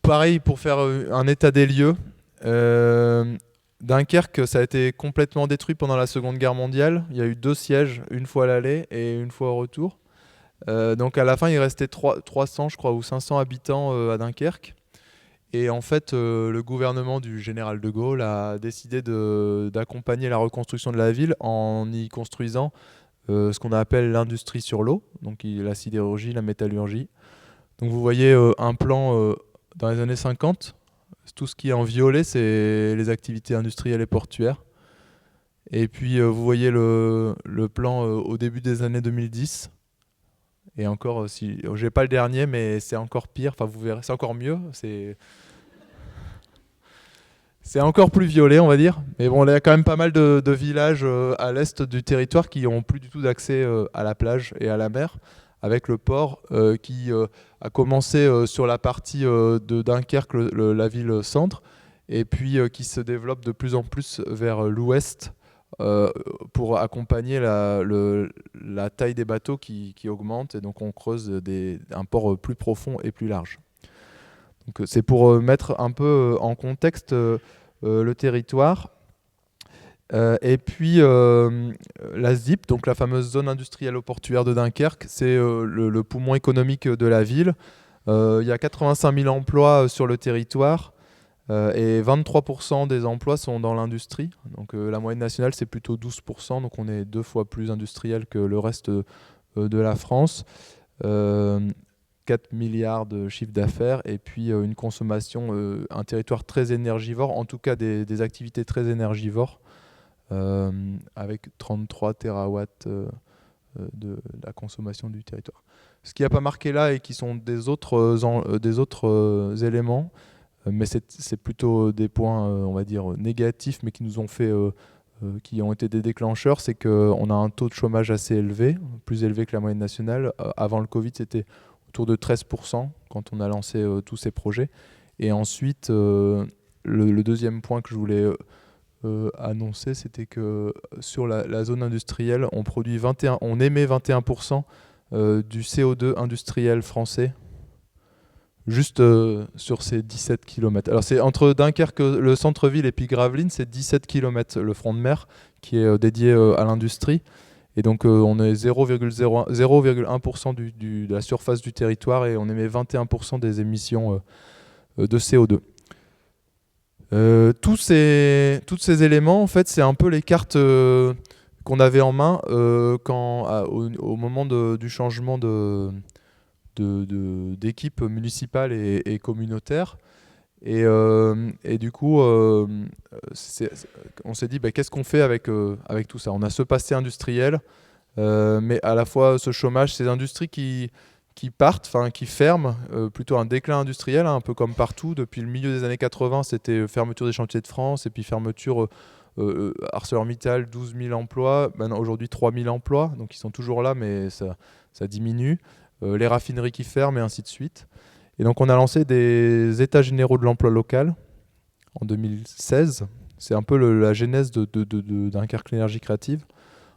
Pareil, pour faire un état des lieux, Dunkerque, ça a été complètement détruit pendant la Seconde Guerre mondiale. Il y a eu 2 sièges, une fois à l'aller et une fois au retour. Donc à la fin, il restait 300, je crois, ou 500 habitants à Dunkerque. Et en fait, le gouvernement du général de Gaulle a décidé d'accompagner la reconstruction de la ville en y construisant ce qu'on appelle l'industrie sur l'eau, donc la sidérurgie, la métallurgie. Donc vous voyez un plan dans les années 50. Tout ce qui est en violet, c'est les activités industrielles et portuaires. Et puis vous voyez le plan au début des années 2010. Et encore, si j'ai pas le dernier, mais c'est encore pire. Enfin, vous verrez, c'est encore mieux. C'est encore plus violet, on va dire. Mais bon, il y a quand même pas mal de villages à l'est du territoire qui n'ont plus du tout d'accès à la plage et à la mer, avec le port qui a commencé sur la partie de Dunkerque, la ville centre, et puis qui se développe de plus en plus vers l'ouest pour accompagner la taille des bateaux qui augmente, et donc on creuse un port plus profond et plus large. Donc c'est pour mettre un peu en contexte le territoire. Et puis la ZIP, donc la fameuse zone industrielle portuaire de Dunkerque, c'est le poumon économique de la ville. Il y a 85 000 emplois sur le territoire et 23% des emplois sont dans l'industrie. Donc la moyenne nationale, c'est plutôt 12%, donc on est 2 fois plus industriel que le reste de la France. 4 milliards de chiffre d'affaires et puis une consommation, un territoire très énergivore, en tout cas des activités très énergivores, avec 33 terawatts de la consommation du territoire. Ce qui n'a pas marqué là et qui sont des autres éléments, mais c'est plutôt des points, on va dire, négatifs, mais qui nous ont fait, qui ont été des déclencheurs, c'est qu'on a un taux de chômage assez élevé, plus élevé que la moyenne nationale. Avant le Covid, c'était autour de 13% quand on a lancé tous ces projets. Et ensuite, le deuxième point que je voulais annoncer, c'était que sur la zone industrielle, on émet 21% du CO2 industriel français, juste sur ces 17 km. Alors c'est entre Dunkerque, le centre-ville, et puis Gravelines, c'est 17 km le front de mer qui est dédié à l'industrie. Et donc on est 0,1% de la surface du territoire et on émet 21% des émissions de CO2. Tous ces éléments, en fait, c'est un peu les cartes qu'on avait en main au moment du changement d'équipe municipale et communautaire. Et du coup, on s'est dit, qu'est-ce qu'on fait avec tout ça ? On a ce passé industriel, mais à la fois ce chômage, ces industries qui partent, qui ferment, plutôt un déclin industriel, un peu comme partout. Depuis le milieu des années 80, c'était fermeture des chantiers de France, et puis fermeture ArcelorMittal, 12 000 emplois, maintenant aujourd'hui 3 000 emplois, donc ils sont toujours là, mais ça diminue. Les raffineries qui ferment, et ainsi de suite. Et donc on a lancé des états généraux de l'emploi local en 2016. C'est un peu la genèse de Dunkerque l'énergie créative,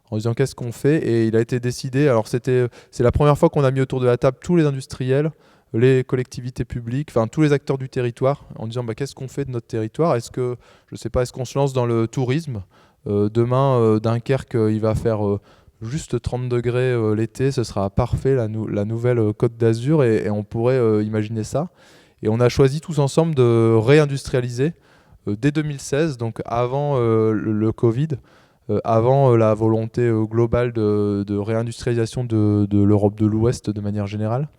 en disant qu'est-ce qu'on fait. Et il a été décidé, alors c'est la première fois qu'on a mis autour de la table tous les industriels, les collectivités publiques, tous les acteurs du territoire, en disant qu'est-ce qu'on fait de notre territoire. Est-ce qu'on se lance dans le tourisme ? Demain, Dunkerque, il va faire juste 30 degrés l'été, ce sera parfait, la nouvelle Côte d'Azur, et on pourrait imaginer ça. Et on a choisi tous ensemble de réindustrialiser dès 2016, donc avant le Covid, avant la volonté globale de réindustrialisation de l'Europe de l'Ouest de manière générale.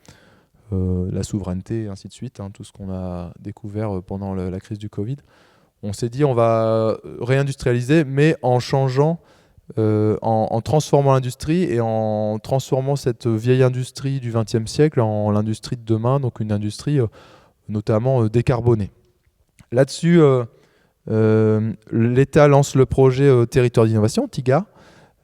la souveraineté, et ainsi de suite, tout ce qu'on a découvert pendant la crise du Covid. On s'est dit on va réindustrialiser, mais en changeant, en transformant l'industrie et en transformant cette vieille industrie du XXe siècle en l'industrie de demain, donc une industrie notamment décarbonée. Là-dessus, l'État lance le projet Territoire d'innovation, TIGA,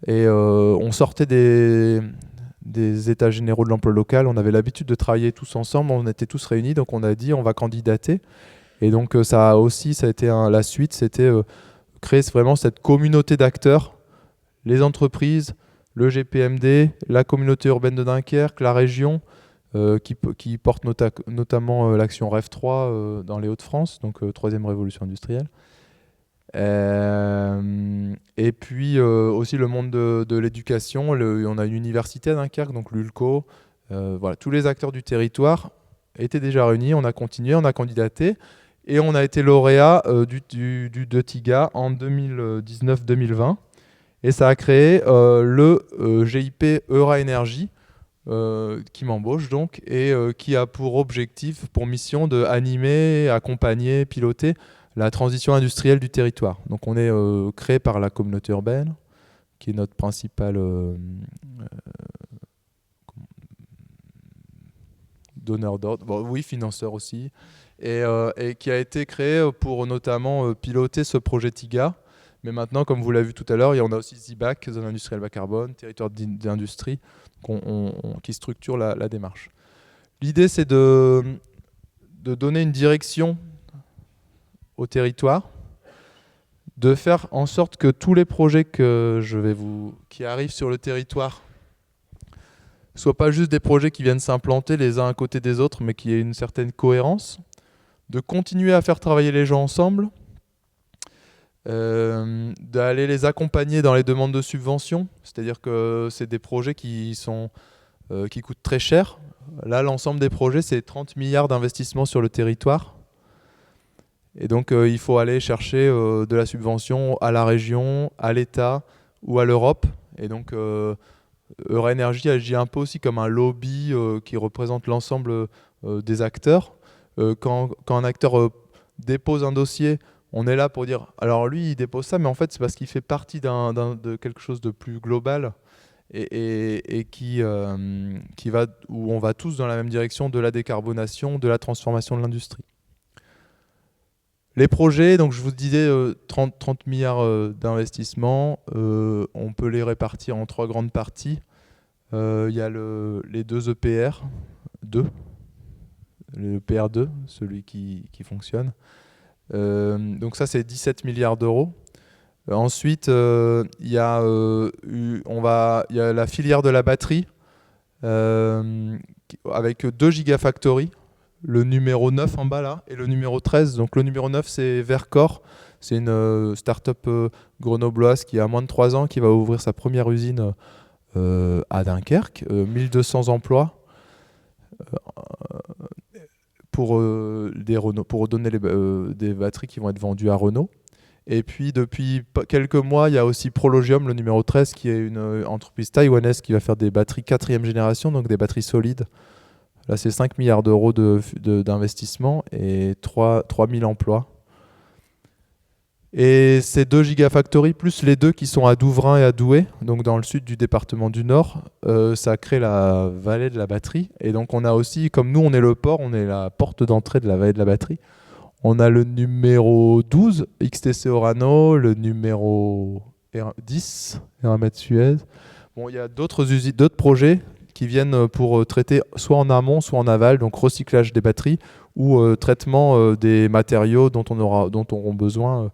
et on sortait des états généraux de l'emploi local. On avait l'habitude de travailler tous ensemble, on était tous réunis, donc on a dit on va candidater. Et donc ça a été la suite, c'était créer vraiment cette communauté d'acteurs, les entreprises, le GPMD, la communauté urbaine de Dunkerque, la région, qui porte notamment l'action REV 3 dans les Hauts-de-France, donc troisième révolution industrielle. Et puis aussi le monde de l'éducation. On a une université à Dunkerque, donc l'ULCO. Voilà, tous les acteurs du territoire étaient déjà réunis. On a continué, on a candidaté et on a été lauréat de TIGA en 2019-2020. Et ça a créé le GIP Eura Énergie qui m'embauche donc et qui a pour objectif, pour mission de animer, accompagner, piloter la transition industrielle du territoire. Donc on est créé par la communauté urbaine, qui est notre principal donneur d'ordre, oui, financeur aussi, et qui a été créé pour notamment piloter ce projet TIGA. Mais maintenant, comme vous l'avez vu tout à l'heure, on a aussi ZIBAC, Zone industrielle bas carbone, territoire d'industrie, qui structure la démarche. L'idée, c'est de donner une direction au territoire, de faire en sorte que tous les projets qui arrivent sur le territoire ne soient pas juste des projets qui viennent s'implanter les uns à côté des autres, mais qu'il y ait une certaine cohérence, de continuer à faire travailler les gens ensemble, d'aller les accompagner dans les demandes de subventions, c'est-à-dire que c'est des projets qui coûtent très cher. Là, l'ensemble des projets, c'est 30 milliards d'investissements sur le territoire. Et donc, il faut aller chercher de la subvention à la région, à l'État ou à l'Europe. Et donc, Eura Énergie agit un peu aussi comme un lobby qui représente l'ensemble des acteurs. Quand un acteur dépose un dossier, on est là pour dire, alors lui, il dépose ça, mais en fait, c'est parce qu'il fait partie de quelque chose de plus global et où on va tous dans la même direction de la décarbonation, de la transformation de l'industrie. Les projets, donc je vous disais 30 milliards d'investissements, on peut les répartir en 3 grandes parties. Il y a les 2 EPR, le EPR2, celui qui fonctionne. Donc ça, c'est 17 milliards d'euros. Ensuite, il y a la filière de la batterie avec 2 gigafactories. Le numéro 9 en bas là, et le numéro 13. Donc le numéro 9, c'est Vercor. C'est une start-up grenobloise qui a moins de 3 ans, qui va ouvrir sa première usine à Dunkerque. 1200 emplois pour donner des batteries qui vont être vendues à Renault. Et puis depuis quelques mois, il y a aussi Prologium, le numéro 13, qui est une entreprise taïwanaise qui va faire des batteries 4e génération, donc des batteries solides. Là, c'est 5 milliards d'euros d'investissement et 3000 emplois. Et ces 2 gigafactories, plus les 2 qui sont à Douvrin et à Douai, donc dans le sud du département du Nord, ça crée la vallée de la batterie. Et donc on a aussi, comme nous on est le port, on est la porte d'entrée de la vallée de la batterie, on a le numéro 12, XTC Orano, le numéro 10, Eramet Suez. Bon, il y a d'autres projets qui viennent pour traiter soit en amont, soit en aval, donc recyclage des batteries ou traitement des matériaux dont auront besoin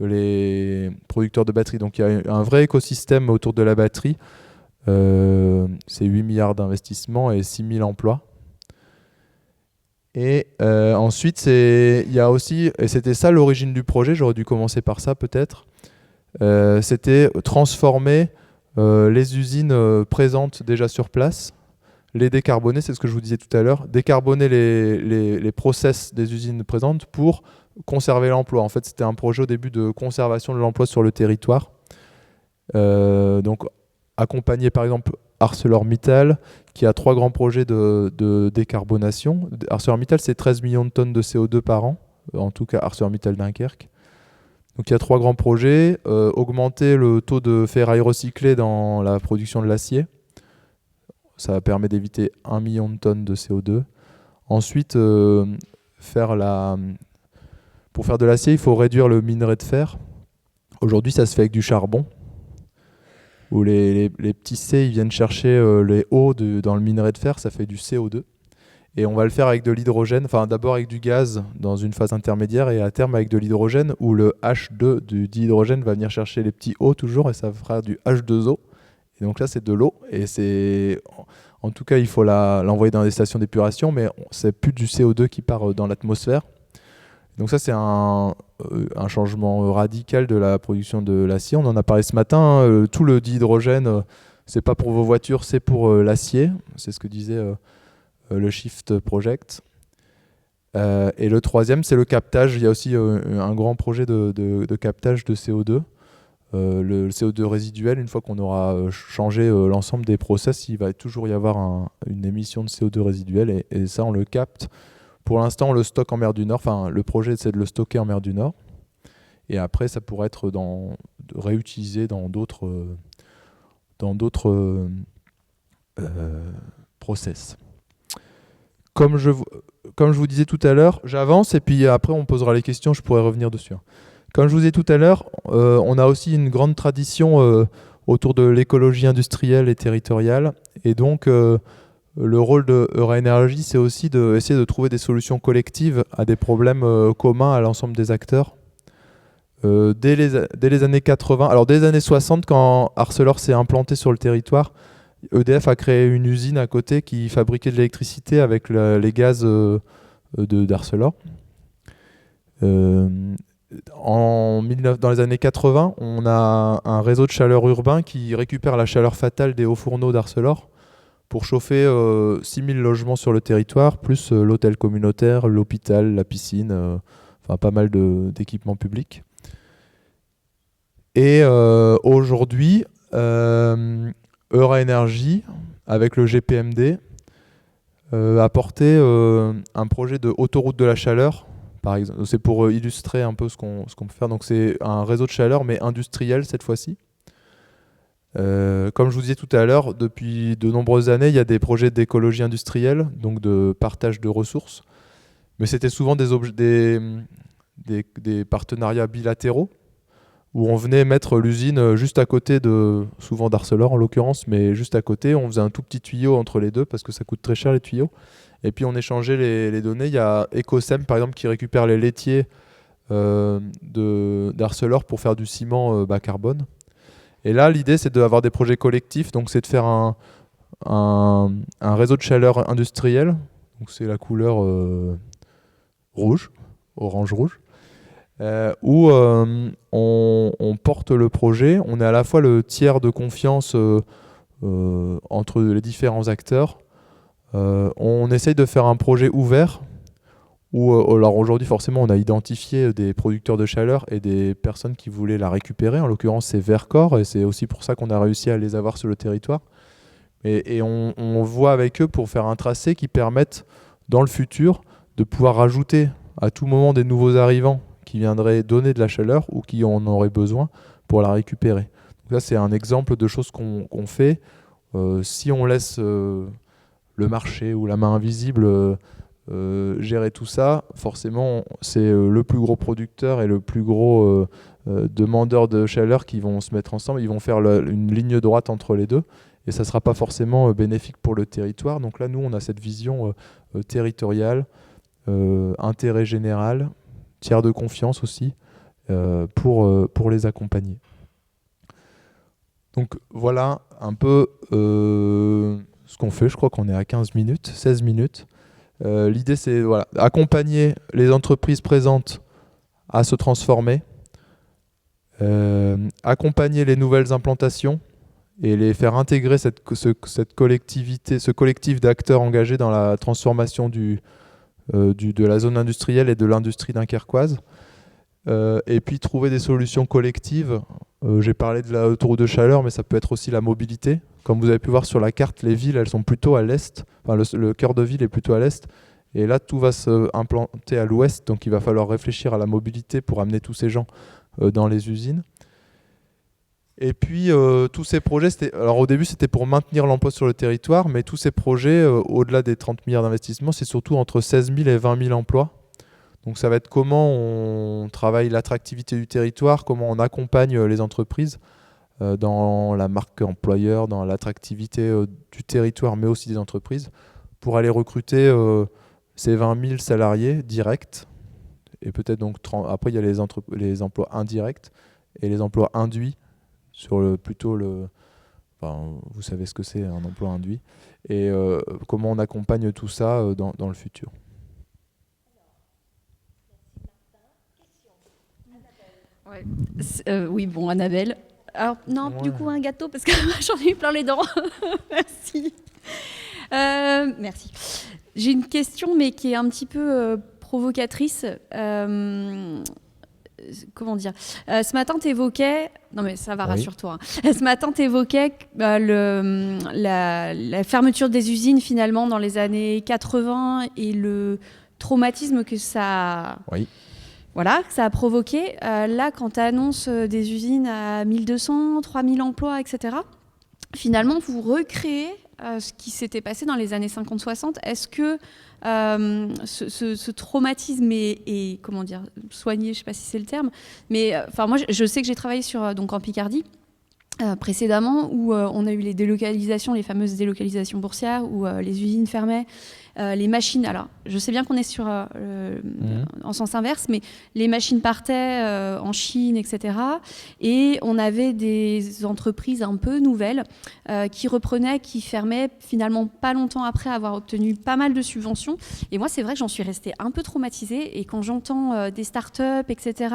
les producteurs de batteries. Donc il y a un vrai écosystème autour de la batterie. C'est 8 milliards d'investissements et 6000 emplois. Et ensuite, il y a aussi, et c'était ça l'origine du projet, j'aurais dû commencer par ça peut-être, c'était transformer les usines présentes déjà sur place, les décarboner, c'est ce que je vous disais tout à l'heure, décarboner les process des usines présentes pour conserver l'emploi. En fait, c'était un projet au début de conservation de l'emploi sur le territoire. Donc, accompagner par exemple ArcelorMittal, qui a 3 grands projets de décarbonation. ArcelorMittal, c'est 13 millions de tonnes de CO2 par an, en tout cas ArcelorMittal Dunkerque. Donc il y a 3 grands projets. Augmenter le taux de ferraille recyclée dans la production de l'acier. Ça permet d'éviter 1 million de tonnes de CO2. Ensuite, pour faire de l'acier, il faut réduire le minerai de fer. Aujourd'hui, ça se fait avec du charbon, où les petits C ils viennent chercher les O dans le minerai de fer, ça fait du CO2. Et on va le faire avec de l'hydrogène, enfin d'abord avec du gaz dans une phase intermédiaire et à terme avec de l'hydrogène, où le H2 d'hydrogène va venir chercher les petits O toujours et ça fera du H2O. Et donc là, c'est de l'eau et en tout cas, il faut l'envoyer dans des stations d'épuration, mais c'est plus du CO2 qui part dans l'atmosphère. Donc ça, c'est un changement radical de la production de l'acier. On en a parlé ce matin. Tout le dihydrogène, c'est pas pour vos voitures, c'est pour l'acier. C'est ce que disait le Shift Project. Et le troisième, c'est le captage. Il y a aussi un grand projet de captage de CO2. Le CO2 résiduel, une fois qu'on aura changé l'ensemble des process, il va toujours y avoir une émission de CO2 résiduel et ça, on le capte. Pour l'instant, on le stocke en mer du Nord. Enfin, le projet, c'est de le stocker en mer du Nord. Et après, ça pourrait être réutilisé dans d'autres process. Comme je vous disais tout à l'heure, j'avance et puis après, on posera les questions, je pourrai revenir dessus. Comme je vous disais tout à l'heure, on a aussi une grande tradition autour de l'écologie industrielle et territoriale. Et donc, le rôle de Eura Energy, c'est aussi d'essayer de trouver des solutions collectives à des problèmes communs à l'ensemble des acteurs. Dès les années 80, alors dès les années 60, quand Arcelor s'est implanté sur le territoire, EDF a créé une usine à côté qui fabriquait de l'électricité avec les gaz d'Arcelor. Dans les années 80, on a un réseau de chaleur urbain qui récupère la chaleur fatale des hauts fourneaux d'Arcelor pour chauffer 6000 logements sur le territoire, plus l'hôtel communautaire, l'hôpital, la piscine, enfin pas mal d'équipements publics. Et aujourd'hui, Eura Energy, avec le GPMD, a porté un projet de autoroute de la chaleur. Par exemple, c'est pour illustrer un peu ce qu'on peut faire. Donc c'est un réseau de chaleur, mais industriel cette fois-ci. Comme je vous disais tout à l'heure, depuis de nombreuses années, il y a des projets d'écologie industrielle, donc de partage de ressources. Mais c'était souvent des partenariats bilatéraux, où on venait mettre l'usine juste à côté souvent d'Arcelor en l'occurrence, mais juste à côté, on faisait un tout petit tuyau entre les deux, parce que ça coûte très cher les tuyaux. Et puis on échangeait les données. Il y a Ecosem par exemple qui récupère les laitiers d'Arcelor pour faire du ciment bas carbone. Et là l'idée c'est d'avoir des projets collectifs, donc c'est de faire un réseau de chaleur industriel. Donc c'est la couleur rouge, orange-rouge, où on porte le projet. On est à la fois le tiers de confiance entre les différents acteurs. On essaye de faire un projet ouvert où, alors aujourd'hui forcément on a identifié des producteurs de chaleur et des personnes qui voulaient la récupérer. En l'occurrence c'est Vercor et c'est aussi pour ça qu'on a réussi à les avoir sur le territoire. Et on voit avec eux pour faire un tracé qui permette dans le futur de pouvoir rajouter à tout moment des nouveaux arrivants qui viendraient donner de la chaleur ou qui en auraient besoin pour la récupérer. Donc là c'est un exemple de choses qu'on fait. Si on laisse le marché ou la main invisible gérer tout ça, forcément c'est le plus gros producteur et le plus gros demandeur de chaleur qui vont se mettre ensemble, ils vont faire une ligne droite entre les deux et ça ne sera pas forcément bénéfique pour le territoire. Donc là nous on a cette vision territoriale, intérêt général, tiers de confiance aussi pour les accompagner. Donc voilà un peu ce qu'on fait. Je crois qu'on est à 16 minutes. L'idée, c'est accompagner les entreprises présentes à se transformer, accompagner les nouvelles implantations et les faire intégrer cette collectivité, ce collectif d'acteurs engagés dans la transformation de la zone industrielle et de l'industrie dunkerquoise. Et puis trouver des solutions collectives. J'ai parlé de l'autoroute de chaleur, mais ça peut être aussi la mobilité. Comme vous avez pu voir sur la carte, les villes, elles sont plutôt à l'est. Enfin, le cœur de ville est plutôt à l'est. Et là, tout va se implanter à l'ouest. Donc, il va falloir réfléchir à la mobilité pour amener tous ces gens dans les usines. Et puis, tous ces projets, alors au début, c'était pour maintenir l'emploi sur le territoire. Mais tous ces projets, au-delà des 30 milliards d'investissements, c'est surtout entre 16 000 et 20 000 emplois. Donc, ça va être comment on travaille l'attractivité du territoire, comment on accompagne les entreprises dans la marque employeur, dans l'attractivité du territoire, mais aussi des entreprises, pour aller recruter ces 20 000 salariés directs. Et peut-être donc après, il y a les emplois indirects et les emplois induits, sur enfin, vous savez ce que c'est un emploi induit, et comment on accompagne tout ça dans le futur. Ouais. Oui, bon, Annabelle. Alors, non, Ouais. du coup, un gâteau, parce que j'en ai eu plein les dents. Merci. Merci. J'ai une question, mais qui est un petit peu provocatrice. Comment dire, ce matin, tu évoquais... Non, mais ça va, Oui. rassure-toi. Hein. Ce matin, tu évoquais la fermeture des usines, finalement, dans les années 80 et le traumatisme que ça... Oui. Voilà, que ça a provoqué. Là, quand tu annonces des usines à 1200, 3000 emplois, etc., finalement, vous recréez ce qui s'était passé dans les années 50-60. Est-ce que ce traumatisme est, comment dire, soigné, je ne sais pas si c'est le terme, mais moi, je sais que j'ai travaillé en Picardie, précédemment, où on a eu les délocalisations, les fameuses délocalisations boursières, où les usines fermaient, les machines... Alors, je sais bien qu'on est en sens inverse, mais les machines partaient en Chine, etc. Et on avait des entreprises un peu nouvelles qui reprenaient, qui fermaient finalement pas longtemps après avoir obtenu pas mal de subventions. Et moi, c'est vrai que j'en suis restée un peu traumatisée. Et quand j'entends des startups, etc.,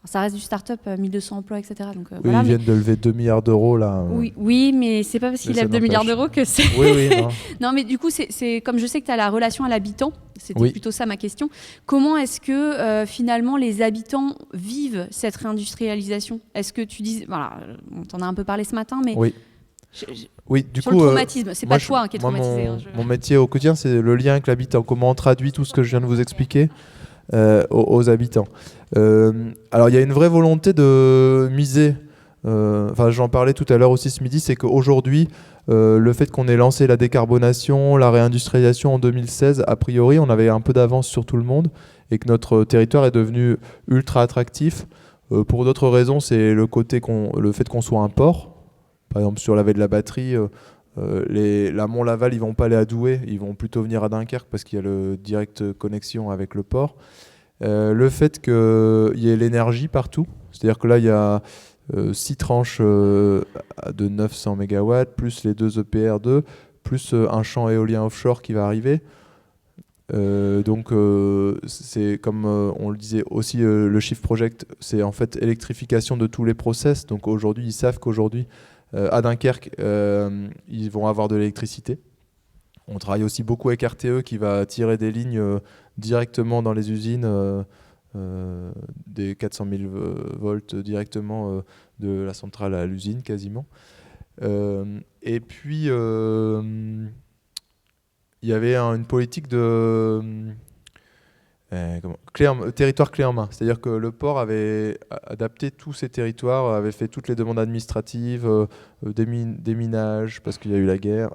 ça reste du start-up, 1200 emplois, etc. Donc, Oui, voilà, ils viennent de lever 2 milliards d'euros là. Oui, mais c'est pas parce qu'ils ça lèvent 2 milliards n'empêche. d'euros que c'est... Oui, non. Non, mais du coup, c'est comme je sais que tu as la relation à l'habitant, c'était Oui. plutôt ça ma question. Comment est-ce que finalement les habitants vivent cette réindustrialisation ? Est-ce que tu dis... Voilà, on t'en a un peu parlé ce matin, mais... Oui. Oui, du sur coup, le traumatisme, c'est moi, pas toi qui es traumatisé. Mon métier au quotidien, c'est le lien avec l'habitant. Comment on traduit tout ce que je viens de vous expliquer aux habitants. Alors, il y a une vraie volonté de miser. J'en parlais tout à l'heure aussi ce midi, c'est qu'aujourd'hui, le fait qu'on ait lancé la décarbonation, la réindustrialisation en 2016, a priori, on avait un peu d'avance sur tout le monde et que notre territoire est devenu ultra attractif. Pour d'autres raisons, c'est le fait qu'on soit un port. Par exemple, sur la veille de la batterie, la Mont-Laval, ils vont pas aller à Douai, ils vont plutôt venir à Dunkerque parce qu'il y a le direct connexion avec le port. Le fait qu'il y ait l'énergie partout, c'est-à-dire que là, il y a 6 tranches de 900 MW, plus les 2 EPR2, plus un champ éolien offshore qui va arriver. Donc, c'est comme on le disait aussi, le Shift Project, c'est en fait électrification de tous les process. Donc aujourd'hui, ils savent qu'aujourd'hui, à Dunkerque, ils vont avoir de l'électricité. On travaille aussi beaucoup avec RTE qui va tirer des lignes directement dans les usines, des 400 000 volts directement de la centrale à l'usine quasiment. Et puis, il y avait une politique de territoire clé en main. C'est-à-dire que le port avait adapté tous ses territoires, avait fait toutes les demandes administratives, des minages, parce qu'il y a eu la guerre,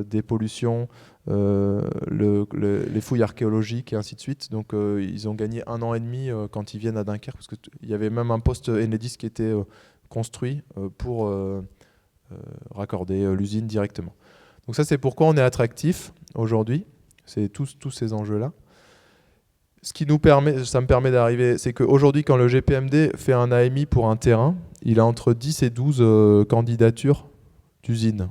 des pollutions, les fouilles archéologiques et ainsi de suite. Donc ils ont gagné 1 an et demi quand ils viennent à Dunkerque, parce qu'il y avait même un poste Enedis qui était construit pour raccorder l'usine directement. Donc ça, c'est pourquoi on est attractif aujourd'hui. C'est tous ces enjeux-là. Ce qui ça me permet d'arriver, c'est qu'aujourd'hui, quand le GPMD fait un AMI pour un terrain, il a entre 10 et 12 candidatures d'usines.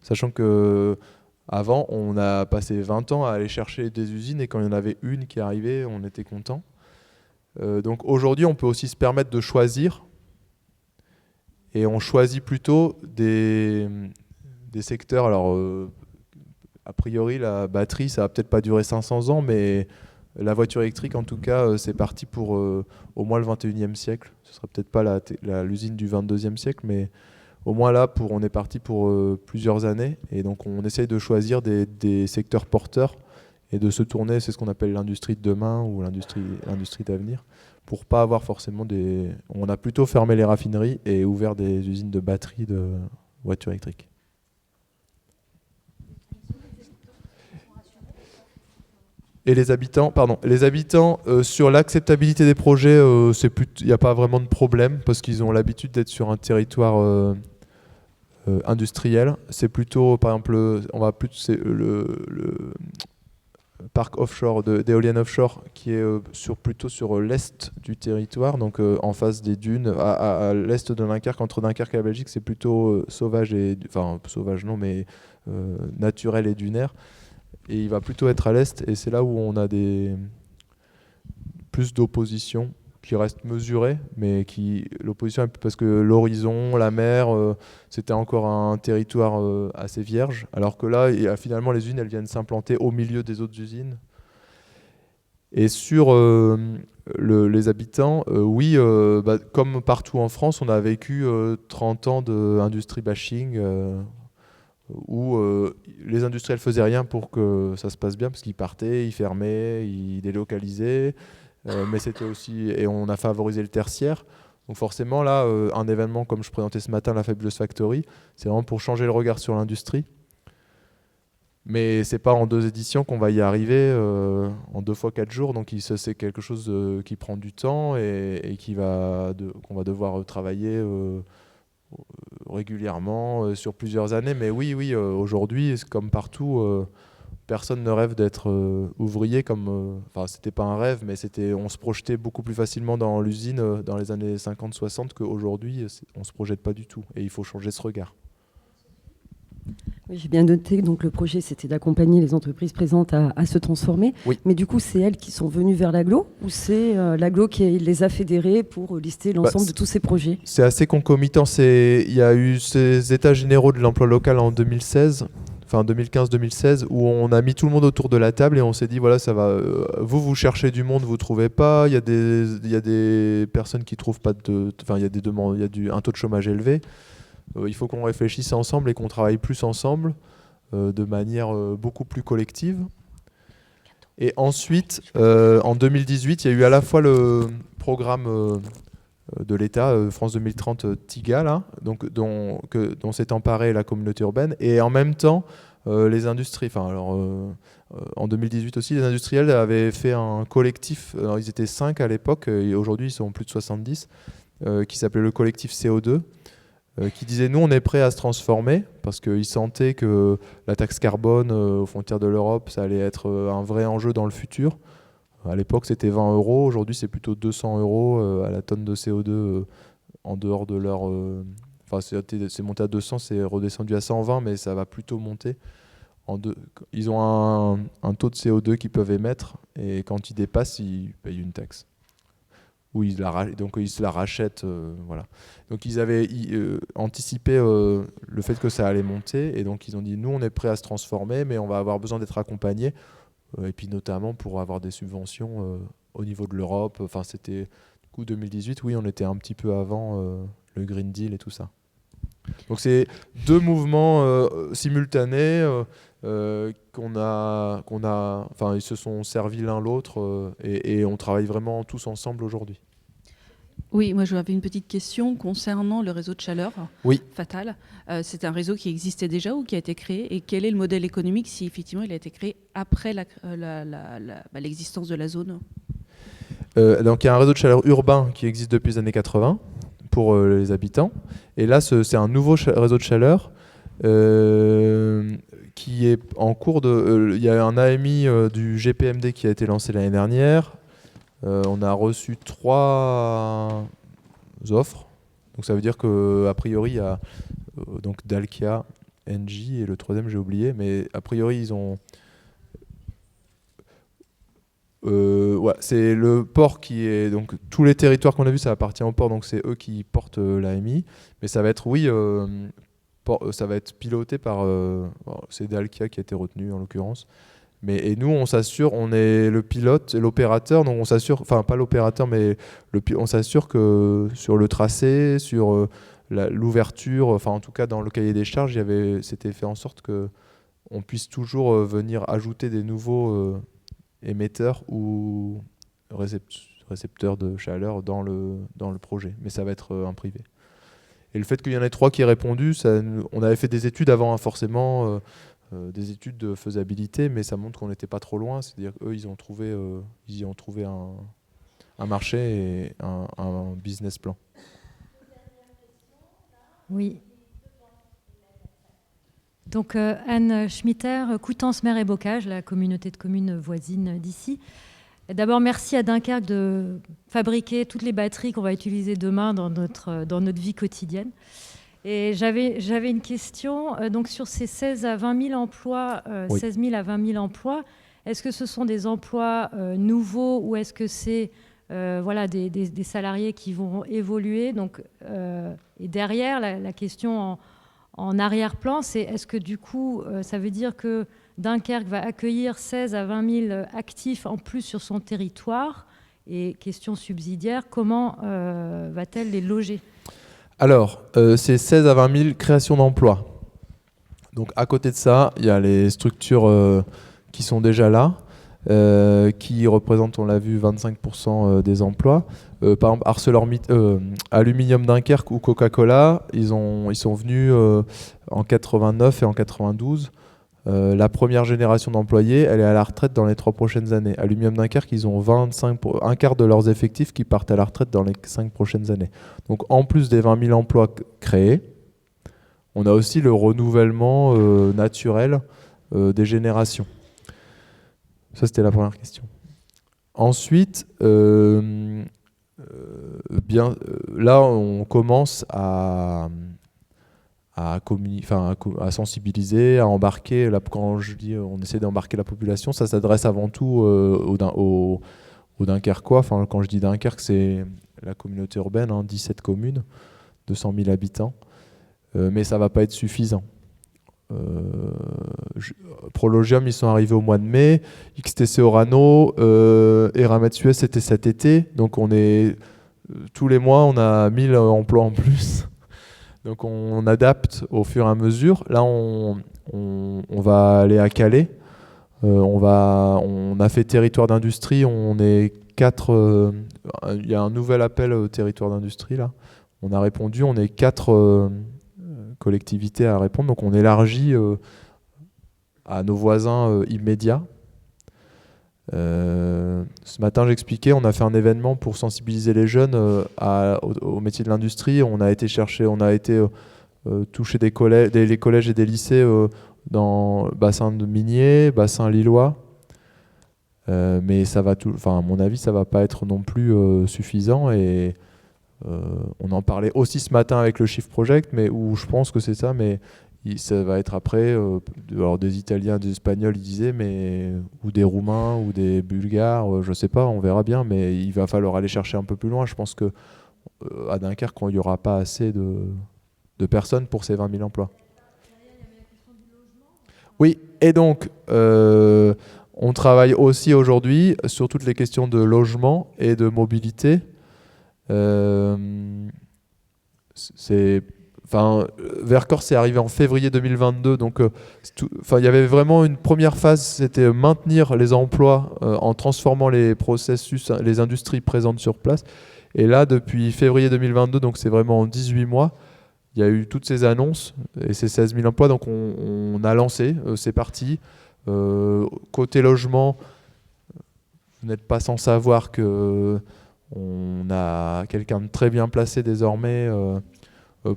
Sachant qu'avant, on a passé 20 ans à aller chercher des usines et quand il y en avait une qui arrivait, on était content. Donc aujourd'hui, on peut aussi se permettre de choisir. Et on choisit plutôt des secteurs. Alors, a priori, la batterie, ça va peut-être pas durer 500 ans, mais la voiture électrique, en tout cas, c'est parti pour au moins le 21e siècle. Ce sera peut-être pas l'usine du 22e siècle, mais au moins là, on est parti pour plusieurs années. Et donc on essaye de choisir des secteurs porteurs et de se tourner, c'est ce qu'on appelle l'industrie de demain ou l'industrie d'avenir, pour pas avoir forcément des... On a plutôt fermé les raffineries et ouvert des usines de batteries de voitures électriques. Et les habitants, sur l'acceptabilité des projets, il n'y a pas vraiment de problème parce qu'ils ont l'habitude d'être sur un territoire industriel. C'est plutôt, par exemple, c'est le parc offshore d'éoliennes offshore qui est plutôt sur l'est du territoire, donc en face des dunes, à l'est de Dunkerque, entre Dunkerque et la Belgique, c'est plutôt sauvage sauvage non, mais naturel et dunaire. Et il va plutôt être à l'est, et c'est là où on a plus d'opposition qui reste mesurée, mais l'opposition, parce que l'horizon, la mer, c'était encore un territoire assez vierge, alors que là, finalement, les usines, elles viennent s'implanter au milieu des autres usines. Et sur les habitants, oui, comme partout en France, on a vécu 30 ans d'industrie bashing, où les industriels faisaient rien pour que ça se passe bien, parce qu'ils partaient, ils fermaient, ils délocalisaient, mais c'était aussi, et on a favorisé le tertiaire. Donc forcément là, un événement comme je présentais ce matin, la Fabulous Factory, c'est vraiment pour changer le regard sur l'industrie. Mais c'est pas en 2 éditions qu'on va y arriver, en 2 fois 4 jours, donc c'est quelque chose qui prend du temps et qu'on va devoir travailler régulièrement sur plusieurs années. Mais oui, aujourd'hui, comme partout, personne ne rêve d'être ouvrier. C'était pas un rêve, mais on se projetait beaucoup plus facilement dans l'usine dans les années 50-60 qu'aujourd'hui, on se projette pas du tout. Et il faut changer ce regard. Oui, j'ai bien noté, donc le projet c'était d'accompagner les entreprises présentes à se transformer. Oui. Mais du coup, c'est elles qui sont venues vers l'aglo ou c'est l'aglo qui les a fédérées pour lister l'ensemble de tous ces projets? C'est assez concomitant. Il y a eu ces états généraux de l'emploi local en 2016, enfin 2015-2016, où on a mis tout le monde autour de la table et on s'est dit voilà, ça va. Vous cherchez du monde, vous trouvez pas. Il y a des personnes qui trouvent pas de. Enfin, il y a des demandes, il y a un taux de chômage élevé. Il faut qu'on réfléchisse ensemble et qu'on travaille plus ensemble de manière beaucoup plus collective. Et ensuite, en 2018, il y a eu à la fois le programme de l'État, France 2030 TIGA, là, dont s'est emparée la communauté urbaine, et en même temps, les industries. En 2018 aussi, les industriels avaient fait un collectif, alors ils étaient 5 à l'époque, et aujourd'hui ils sont plus de 70, qui s'appelait le collectif CO2, qui disait nous on est prêts à se transformer parce qu'ils sentaient que la taxe carbone aux frontières de l'Europe ça allait être un vrai enjeu dans le futur. À l'époque c'était 20 €, aujourd'hui c'est plutôt 200 € à la tonne de CO2 en dehors de leur... c'est monté à 200, c'est redescendu à 120 mais ça va plutôt monter. Ils ont un taux de CO2 qu'ils peuvent émettre et quand ils dépassent ils payent une taxe. Donc ils se la rachètent, voilà. Donc ils avaient anticipé le fait que ça allait monter et donc ils ont dit nous on est prêts à se transformer mais on va avoir besoin d'être accompagnés et puis notamment pour avoir des subventions au niveau de l'Europe. Enfin c'était du coup 2018, oui on était un petit peu avant le Green Deal et tout ça. Donc c'est 2 mouvements simultanés ils se sont servis l'un l'autre et on travaille vraiment tous ensemble aujourd'hui. Oui, moi j'avais une petite question concernant le réseau de chaleur Fatal. C'est un réseau qui existait déjà ou qui a été créé et quel est le modèle économique si effectivement il a été créé après l'existence de la zone? Donc il y a un réseau de chaleur urbain qui existe depuis les années 80 pour les habitants et là c'est un nouveau réseau de chaleur qui est en cours de... Il y a un AMI du GPMD qui a été lancé l'année dernière. On a reçu 3 offres. Donc ça veut dire qu'a priori, il y a donc Dalkia, Engie et le 3e, j'ai oublié. Mais a priori, ils ont... c'est le port qui est... Donc tous les territoires qu'on a vus, ça appartient au port. Donc c'est eux qui portent l'AMI. Mais ça va être, ça va être piloté par... c'est Dalkia qui a été retenu en l'occurrence. Et nous, on s'assure, on est le pilote et l'opérateur, donc on s'assure, enfin pas l'opérateur, mais on s'assure que sur le tracé, sur l'ouverture, enfin en tout cas dans le cahier des charges, c'était fait en sorte qu'on puisse toujours venir ajouter des nouveaux émetteurs ou récepteurs de chaleur dans le projet, mais ça va être un privé. Et le fait qu'il y en ait 3 qui aient répondu, on avait fait des études avant, hein, forcément, des études de faisabilité, mais ça montre qu'on n'était pas trop loin, c'est-à-dire qu'eux, ils y ont trouvé un marché et un business plan. Oui. Donc Anne Schmitter, Coutances, Mer et Bocage, la communauté de communes voisine d'ici. D'abord, merci à Dunkerque de fabriquer toutes les batteries qu'on va utiliser demain dans notre vie quotidienne. Et j'avais une question. Donc sur ces 16 à 20 000 emplois, oui. 16 000 à 20 000 emplois, est-ce que ce sont des emplois nouveaux ou est-ce que c'est des salariés qui vont évoluer donc, et derrière, la question en arrière-plan, c'est est-ce que du coup, ça veut dire que Dunkerque va accueillir 16 à 20 000 actifs en plus sur son territoire? Et question subsidiaire, comment va-t-elle les loger? Alors, c'est 16 à 20 000 créations d'emplois. Donc à côté de ça, il y a les structures qui sont déjà là, qui représentent, on l'a vu, 25% des emplois. Par exemple, Aluminium Dunkerque ou Coca-Cola, ils sont venus en 89 et en 92. La première génération d'employés, elle est à la retraite dans les 3 prochaines années. Aluminium Dunkerque, ils ont un quart de leurs effectifs qui partent à la retraite dans les 5 prochaines années. Donc en plus des 20 000 emplois créés, on a aussi le renouvellement naturel des générations. Ça, c'était la première question. Ensuite, là, on commence à sensibiliser, à embarquer. Là, quand je dis on essaie d'embarquer la population, ça s'adresse avant tout aux Dunkerquois. Enfin, quand je dis Dunkerque, c'est la communauté urbaine, 17 communes, 200 000 habitants. Mais ça ne va pas être suffisant. Prologium, ils sont arrivés au mois de mai. XTC Orano, Eramet Suez, c'était cet été. Donc tous les mois, on a 1000 emplois en plus. Donc on adapte au fur et à mesure. Là, on va aller à Calais. On a fait territoire d'industrie. On est 4. Il y a un nouvel appel au territoire d'industrie là. On a répondu. On est 4 collectivités à répondre. Donc on élargit à nos voisins immédiats. Ce matin, j'expliquais, on a fait un événement pour sensibiliser les jeunes au métier de l'industrie. On a été toucher les collèges et des lycées dans le bassin de miniers, bassin lillois. Mais ça va à mon avis, ça va pas être non plus suffisant. Et on en parlait aussi ce matin avec le Shift Project, mais où je pense que c'est ça, mais ça va être après, alors des Italiens, des Espagnols, ils disaient, ou des Roumains, ou des Bulgares, je sais pas, on verra bien, mais il va falloir aller chercher un peu plus loin. Je pense que à Dunkerque, il n'y aura pas assez de personnes pour ces 20 000 emplois. Oui, et donc, on travaille aussi aujourd'hui sur toutes les questions de logement et de mobilité. Vercors c'est arrivé en février 2022, donc il y avait vraiment une première phase, c'était maintenir les emplois en transformant les processus, les industries présentes sur place. Et là, depuis février 2022, donc c'est vraiment en 18 mois, il y a eu toutes ces annonces et ces 16 000 emplois, donc on a lancé, c'est parti. Côté logement, vous n'êtes pas sans savoir que on a quelqu'un de très bien placé désormais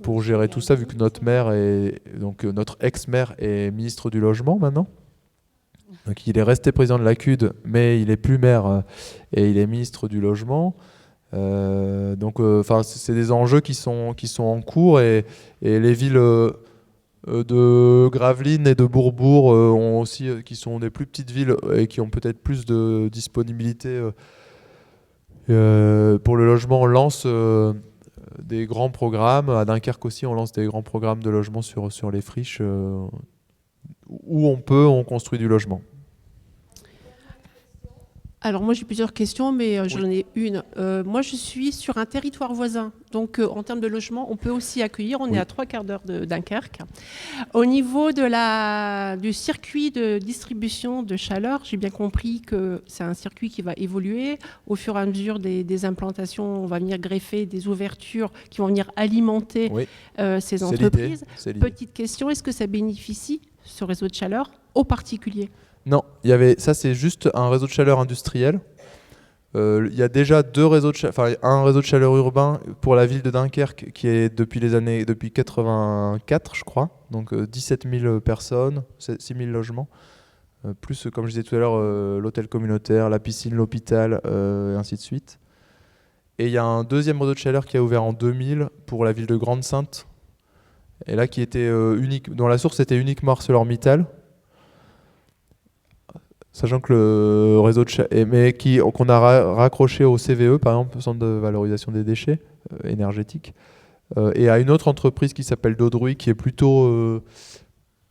pour gérer tout ça, vu que notre ex-maire est ministre du logement maintenant. Donc il est resté président de la CUD, mais il est plus maire et il est ministre du logement. C'est des enjeux qui sont en cours et les villes de Gravelines et de Bourbourg qui sont des plus petites villes et qui ont peut-être plus de disponibilité pour le logement, on lance des grands programmes. À Dunkerque aussi, on lance des grands programmes de logement sur les friches où on construit du logement. Alors moi j'ai plusieurs questions, mais j'en ai une. Moi je suis sur un territoire voisin, donc en termes de logement, on peut aussi accueillir, on est à 3/4 d'heure de Dunkerque. Au niveau du circuit de distribution de chaleur, j'ai bien compris que c'est un circuit qui va évoluer. Au fur et à mesure des implantations, on va venir greffer des ouvertures qui vont venir alimenter ces entreprises. Petite question, est-ce que ça bénéficie, ce réseau de chaleur, aux particuliers ? Non, ça c'est juste un réseau de chaleur industriel. Il y a déjà un réseau de chaleur urbain pour la ville de Dunkerque qui est depuis 84 je crois, donc 17 000 personnes, 6 000 logements, plus comme je disais tout à l'heure l'hôtel communautaire, la piscine, l'hôpital, et ainsi de suite. Et il y a un deuxième réseau de chaleur qui a ouvert en 2000 pour la ville de Grande-Synthe, et là qui était dont la source était uniquement ArcelorMittal. Sachant que le réseau de qu'on a raccroché au CVE, par exemple, Centre de valorisation des déchets énergétiques, et à une autre entreprise qui s'appelle Daudruy, qui est plutôt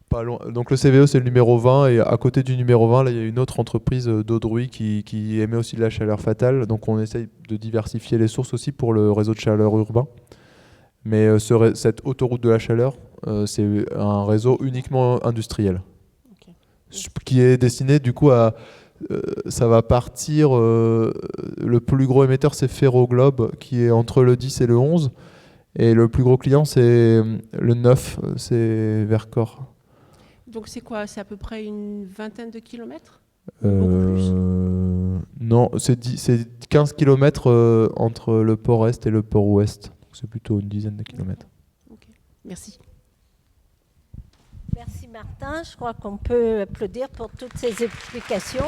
pas loin. Donc le CVE, c'est le numéro 20, et à côté du numéro 20, là, il y a une autre entreprise, Daudruy, qui émet aussi de la chaleur fatale. Donc on essaye de diversifier les sources aussi pour le réseau de chaleur urbain. Mais cette autoroute de la chaleur, c'est un réseau uniquement industriel. Qui est destiné du coup à ça va partir le plus gros émetteur c'est Ferroglobe qui est entre le 10 et le 11 et le plus gros client c'est le 9, c'est Vercors. Donc c'est quoi, c'est à peu près une vingtaine de kilomètres? Non, c'est 15 km entre le port Est et le port Ouest, c'est plutôt une dizaine de kilomètres. Ok, merci. Merci Martin, je crois qu'on peut applaudir pour toutes ces explications.